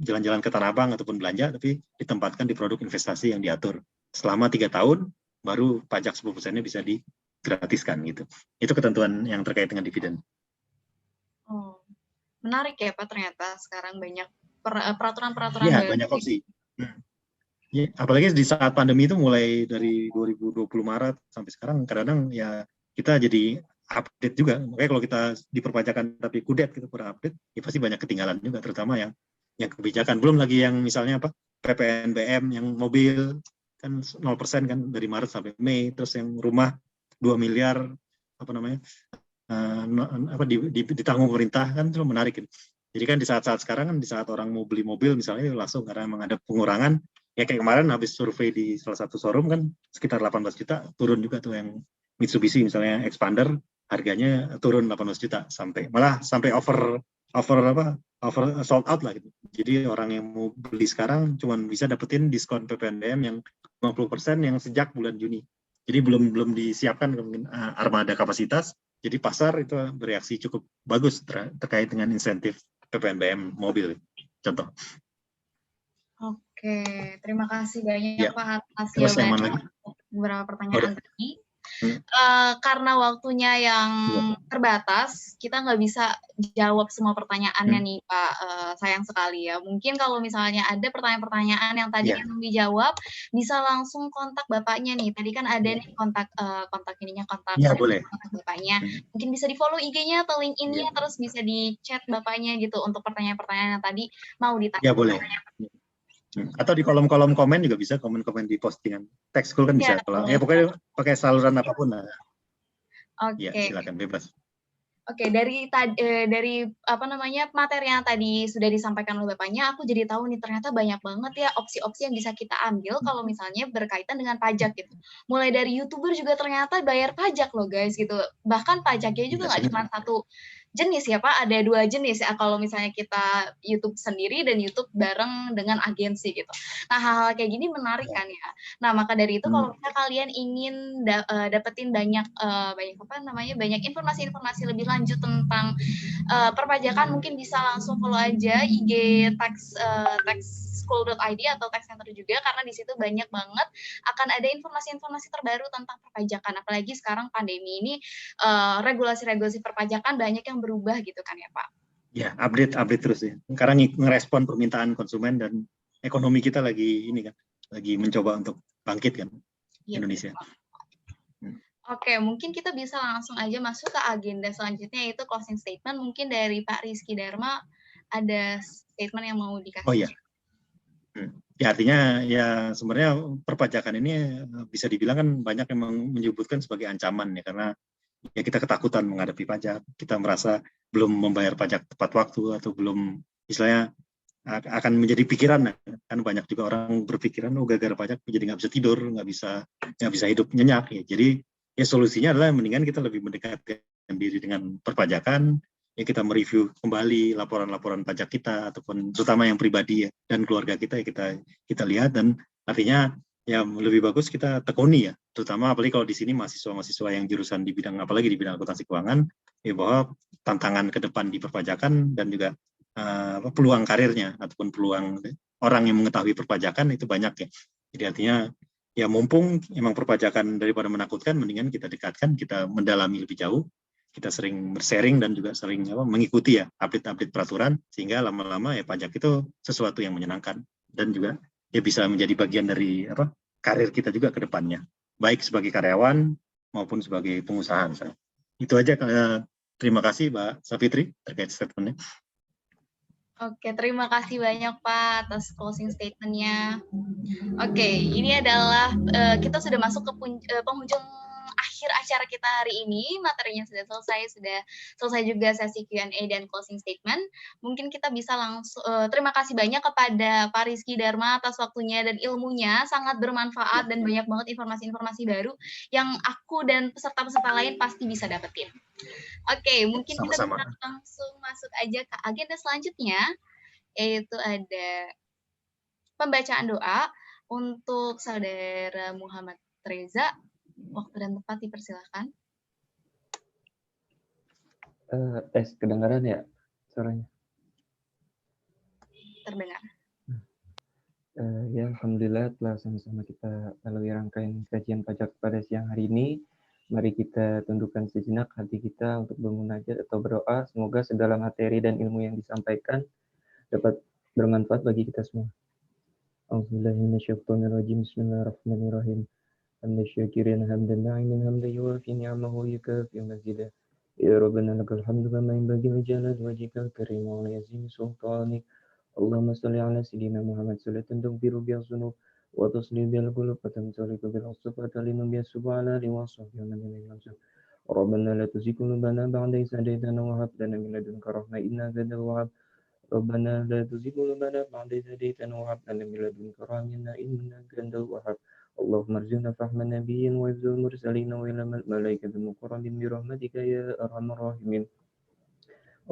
jalan-jalan ke Tanah Abang ataupun belanja, tapi ditempatkan di produk investasi yang diatur. Selama 3 tahun baru pajak 10%-nya bisa digratiskan gitu. Itu ketentuan yang terkait dengan dividen. Oh, menarik ya Pak, ternyata sekarang banyak peraturan-peraturan baru. baru. Banyak opsi. Ya, apalagi di saat pandemi itu mulai dari 2020 Maret sampai sekarang kadang-kadang ya kita jadi update juga. Makanya kalau kita diperpajakan tapi kudet gitu kurang update, ya pasti banyak ketinggalan juga, terutama yang kebijakan. Belum lagi yang misalnya apa PPNBM yang mobil kan 0% kan dari Maret sampai Mei, terus yang rumah 2 miliar apa namanya ditanggung pemerintah kan, itu menarik gitu. Jadi kan di saat-saat sekarang kan di saat orang mau beli mobil misalnya langsung karena memang ada pengurangan. Ya kayak kemarin habis survei di salah satu showroom kan sekitar 18 juta turun juga tuh yang Mitsubishi misalnya Expander harganya turun 18 juta sampai over sold out lah gitu. Jadi orang yang mau beli sekarang cuma bisa dapetin diskon PPNBM yang 50% yang sejak bulan Juni. Jadi belum disiapkan mungkin armada kapasitas. Jadi pasar itu bereaksi cukup bagus terkait dengan insentif PPNBM mobil. Contoh. Oke, terima kasih banyak Ya. Pak atas Terus yang jawabannya mana lagi? beberapa pertanyaan tadi. Hmm. Karena waktunya yang terbatas, kita nggak bisa jawab semua pertanyaannya nih Pak. Sayang sekali ya. Mungkin kalau misalnya ada pertanyaan-pertanyaan yang tadi belum dijawab, bisa langsung kontak Bapaknya nih. Tadi kan ada nih kontak boleh. kontak Bapaknya. Mungkin bisa di-follow IG-nya atau LinkedIn-nya, terus bisa di-chat Bapaknya gitu untuk pertanyaan-pertanyaan yang tadi mau ditanya. Ya boleh. Atau di kolom-kolom komen juga bisa, komen-komen di postingan Tech School kan bisa. Pokoknya pakai saluran apapun lah. Oke. Ya, silakan bebas. Oke, dari materi yang tadi sudah disampaikan oleh Bapaknya, aku jadi tahu nih ternyata banyak banget ya opsi-opsi yang bisa kita ambil kalau misalnya berkaitan dengan pajak gitu. Mulai dari YouTuber juga ternyata bayar pajak loh guys gitu. Bahkan pajaknya juga nggak cuma satu jenis ya Pak, ada 2 jenis ya kalau misalnya kita YouTube sendiri dan YouTube bareng dengan agensi gitu. Nah, hal-hal kayak gini menarik kan ya. Nah, maka dari itu kalau misalnya kalian ingin dapetin banyak informasi-informasi lebih lanjut tentang perpajakan, mungkin bisa langsung follow aja IG taxschool.id atau tax center juga, karena di situ banyak banget akan ada informasi-informasi terbaru tentang perpajakan. Apalagi sekarang pandemi ini regulasi-regulasi perpajakan banyak yang berubah gitu kan ya Pak. Ya, update terus ya. Sekarang ngerespon permintaan konsumen dan ekonomi kita lagi mencoba untuk bangkit kan Indonesia. Oke, mungkin kita bisa langsung aja masuk ke agenda selanjutnya, yaitu closing statement. Mungkin dari Pak Rizky Dharma ada statement yang mau dikasih. Oh iya. Ya, artinya ya sebenarnya perpajakan ini bisa dibilang kan banyak yang menyebutkan sebagai ancaman ya, karena ya kita ketakutan menghadapi pajak, kita merasa belum membayar pajak tepat waktu atau belum, istilahnya akan menjadi pikiran kan, banyak juga orang berpikiran gara-gara pajak jadi nggak bisa tidur, nggak bisa hidup nyenyak ya. Jadi ya solusinya adalah mendingan kita lebih mendekatkan diri dengan perpajakan, ya kita mereview kembali laporan-laporan pajak kita ataupun terutama yang pribadi ya dan keluarga kita, ya kita lihat, dan artinya ya lebih bagus kita tekuni ya, terutama apalagi kalau di sini mahasiswa-mahasiswa yang jurusan di bidang, apalagi di bidang akuntansi keuangan, ya bahwa tantangan ke depan di perpajakan dan juga peluang karirnya ataupun peluang orang yang mengetahui perpajakan itu banyak ya. Jadi artinya ya mumpung emang perpajakan daripada menakutkan, mendingan kita dekatkan, kita mendalami lebih jauh, kita sering bersharing dan juga sering mengikuti ya update-update peraturan, sehingga lama-lama ya pajak itu sesuatu yang menyenangkan dan juga ya bisa menjadi bagian dari karir kita juga ke depannya, baik sebagai karyawan maupun sebagai pengusaha misalnya. Itu aja. Terima kasih Mbak Savitri terkait statementnya. Oke, terima kasih banyak Pak atas closing statement-nya. Oke, ini adalah kita sudah masuk ke penghujung akhir acara kita hari ini. Materinya sudah selesai juga sesi Q&A dan closing statement. Mungkin kita bisa langsung, terima kasih banyak kepada Pak Rizky Dharma atas waktunya dan ilmunya, sangat bermanfaat dan banyak banget informasi-informasi baru yang aku dan peserta-peserta lain pasti bisa dapetin. Oke, mungkin kita bisa langsung masuk aja ke agenda selanjutnya, yaitu ada pembacaan doa untuk Saudara Muhammad Reza. Waktu dan tempat dipersilakan. Tes kedengaran ya suaranya? Terdengar. Ya, alhamdulillah telah sama-sama kita lalui rangkaian kajian pajak pada siang hari ini. Mari kita tundukkan sejenak hati kita untuk bermunajat atau berdoa. Semoga segala materi dan ilmu yang disampaikan dapat bermanfaat bagi kita semua. A'udzubillahiminasyaitonirrajim. Bismillahirrahmanirrahim. Hamdan syakirin hamdan na'imin hamdan yuwafi ni'amahu yukafi mazidah. Ya Rabbana lakal hamdu kama yanbaghi li jalali wajhikal karim wa li azimi sultanik. Allahumma salli ala sayyidina Muhammad salatan tughfiru biha dzunub wa tusli bil qulub wa tamtaliku bil usub wa talinu bi subhana li wa sahbihi wa man yamsul. Rabbana la tuzigh qulubana ba'da idh hadaytana wa hab lana min ladunka rahmah innaka antal wahhab. Rabbana la tuzigh qulubana ba'da idh hadaytana wa hab lana min ladunka rahmah innaka antal wahhab. اللهم ارزقنا فهم النبيين وحفظ المرسلين وعلم الملائكة المقربين برحمتك يا أرحم الراحمين.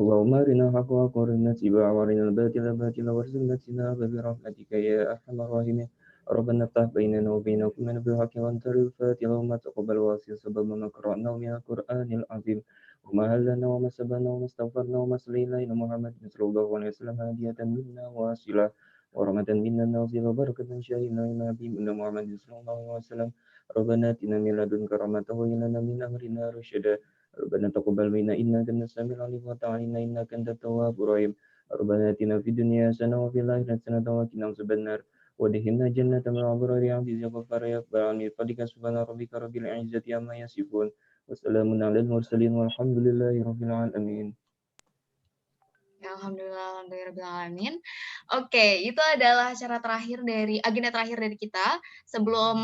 اللهم أرنا الحق حقا وارزقنا اتباعه وأرنا الباطل باطلا وارزقنا اجتنابه برحمتك يا أرحم الراحمين. ربنا افتح بيننا وبين قومنا بالحق وأنت الفاتح وما تقبل واسع سبب ما قرأنا من القرآن العظيم وما هلنا وما سبنا وما استغفرنا وما صلينا إلى محمد صلى الله عليه وسلم هدية منا واصلة ورحمة منا نازلة وبركة شاهدنا إلى حبيبنا محمد صلى الله عليه وسلم ربنا آتنا من لدنك رحمة وهب لنا من أمرنا رشدا ربنا تقبل منا إنك أنت السميع العليم وتب علينا إنك أنت التواب الرحيم ربنا آتنا في الدنيا حسنة وفي الآخرة حسنة وقنا عذاب النار ودخلنا جنة مع الأبرار يا عزيز يا غفار يا رب العالمين بفضلك سبحان ربك رب العزة عما يصفون وسلام على المرسلين والحمد لله رب العالمين. Alhamdulillahirrahmanirrahim. Oke, itu adalah acara terakhir dari agenda terakhir dari kita sebelum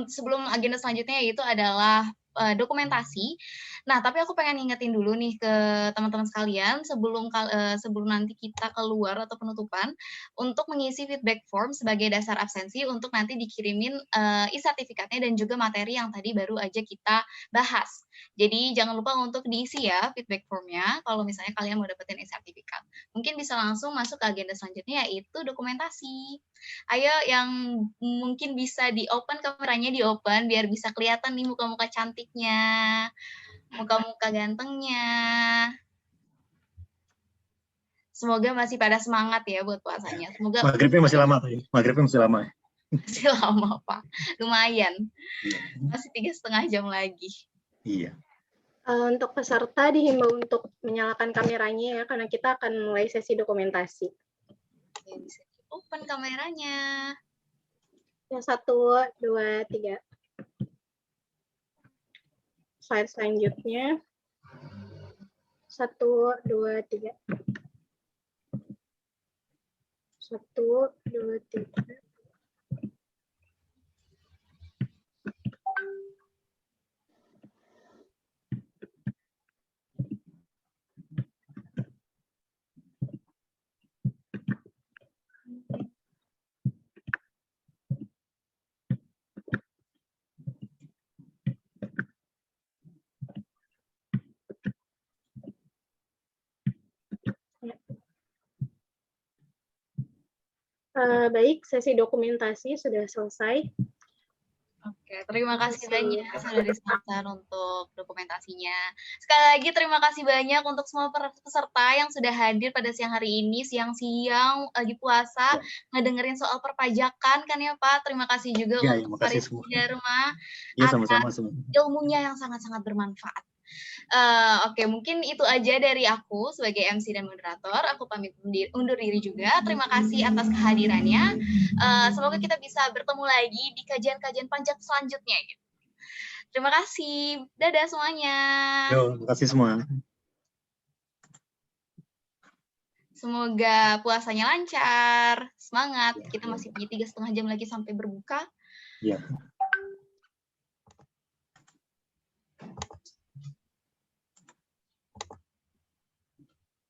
sebelum agenda selanjutnya yaitu adalah dokumentasi. Nah, tapi aku pengen ingetin dulu nih ke teman-teman sekalian sebelum nanti kita keluar atau penutupan untuk mengisi feedback form sebagai dasar absensi untuk nanti dikirimin e-sertifikatnya dan juga materi yang tadi baru aja kita bahas. Jadi jangan lupa untuk diisi ya feedback formnya kalau misalnya kalian mau dapetin e-sertifikat. Mungkin bisa langsung masuk ke agenda selanjutnya yaitu dokumentasi. Ayo yang mungkin bisa di-open kameranya di-open biar bisa kelihatan nih muka-muka cantiknya, muka-muka gantengnya. Semoga masih pada semangat ya buat puasanya. Semoga Maghribnya masih lama tuh. Maghribnya masih lama. Masih lama, Pak. Lumayan. Iya. Masih 3,5 jam lagi. Iya. Untuk peserta dihimbau untuk menyalakan kameranya ya, karena kita akan mulai sesi dokumentasi. Ya, bisa open kameranya. Ya, 1, 2, 3. Slide selanjutnya. 1, 2, 3. 1, 2, 3. Baik, sesi dokumentasi sudah selesai. Oke, terima kasih banyak saudari sponsor untuk dokumentasinya. Sekali lagi terima kasih banyak untuk semua peserta yang sudah hadir pada siang hari ini, siang-siang lagi puasa, ngedengerin soal perpajakan kan ya Pak. Terima kasih juga Ya, untuk makasih Farid semua. Dharma Iya, atas sama-sama. ilmunya yang sangat-sangat bermanfaat. Oke, mungkin itu aja dari aku sebagai MC dan moderator. Aku pamit undur diri juga. Terima kasih atas kehadirannya. Semoga kita bisa bertemu lagi di kajian-kajian panjang selanjutnya. Gitu. Terima kasih. Dadah semuanya. Yo, terima kasih semua. Semoga puasanya lancar. Semangat. Kita masih punya 3,5 jam lagi sampai berbuka. Iya.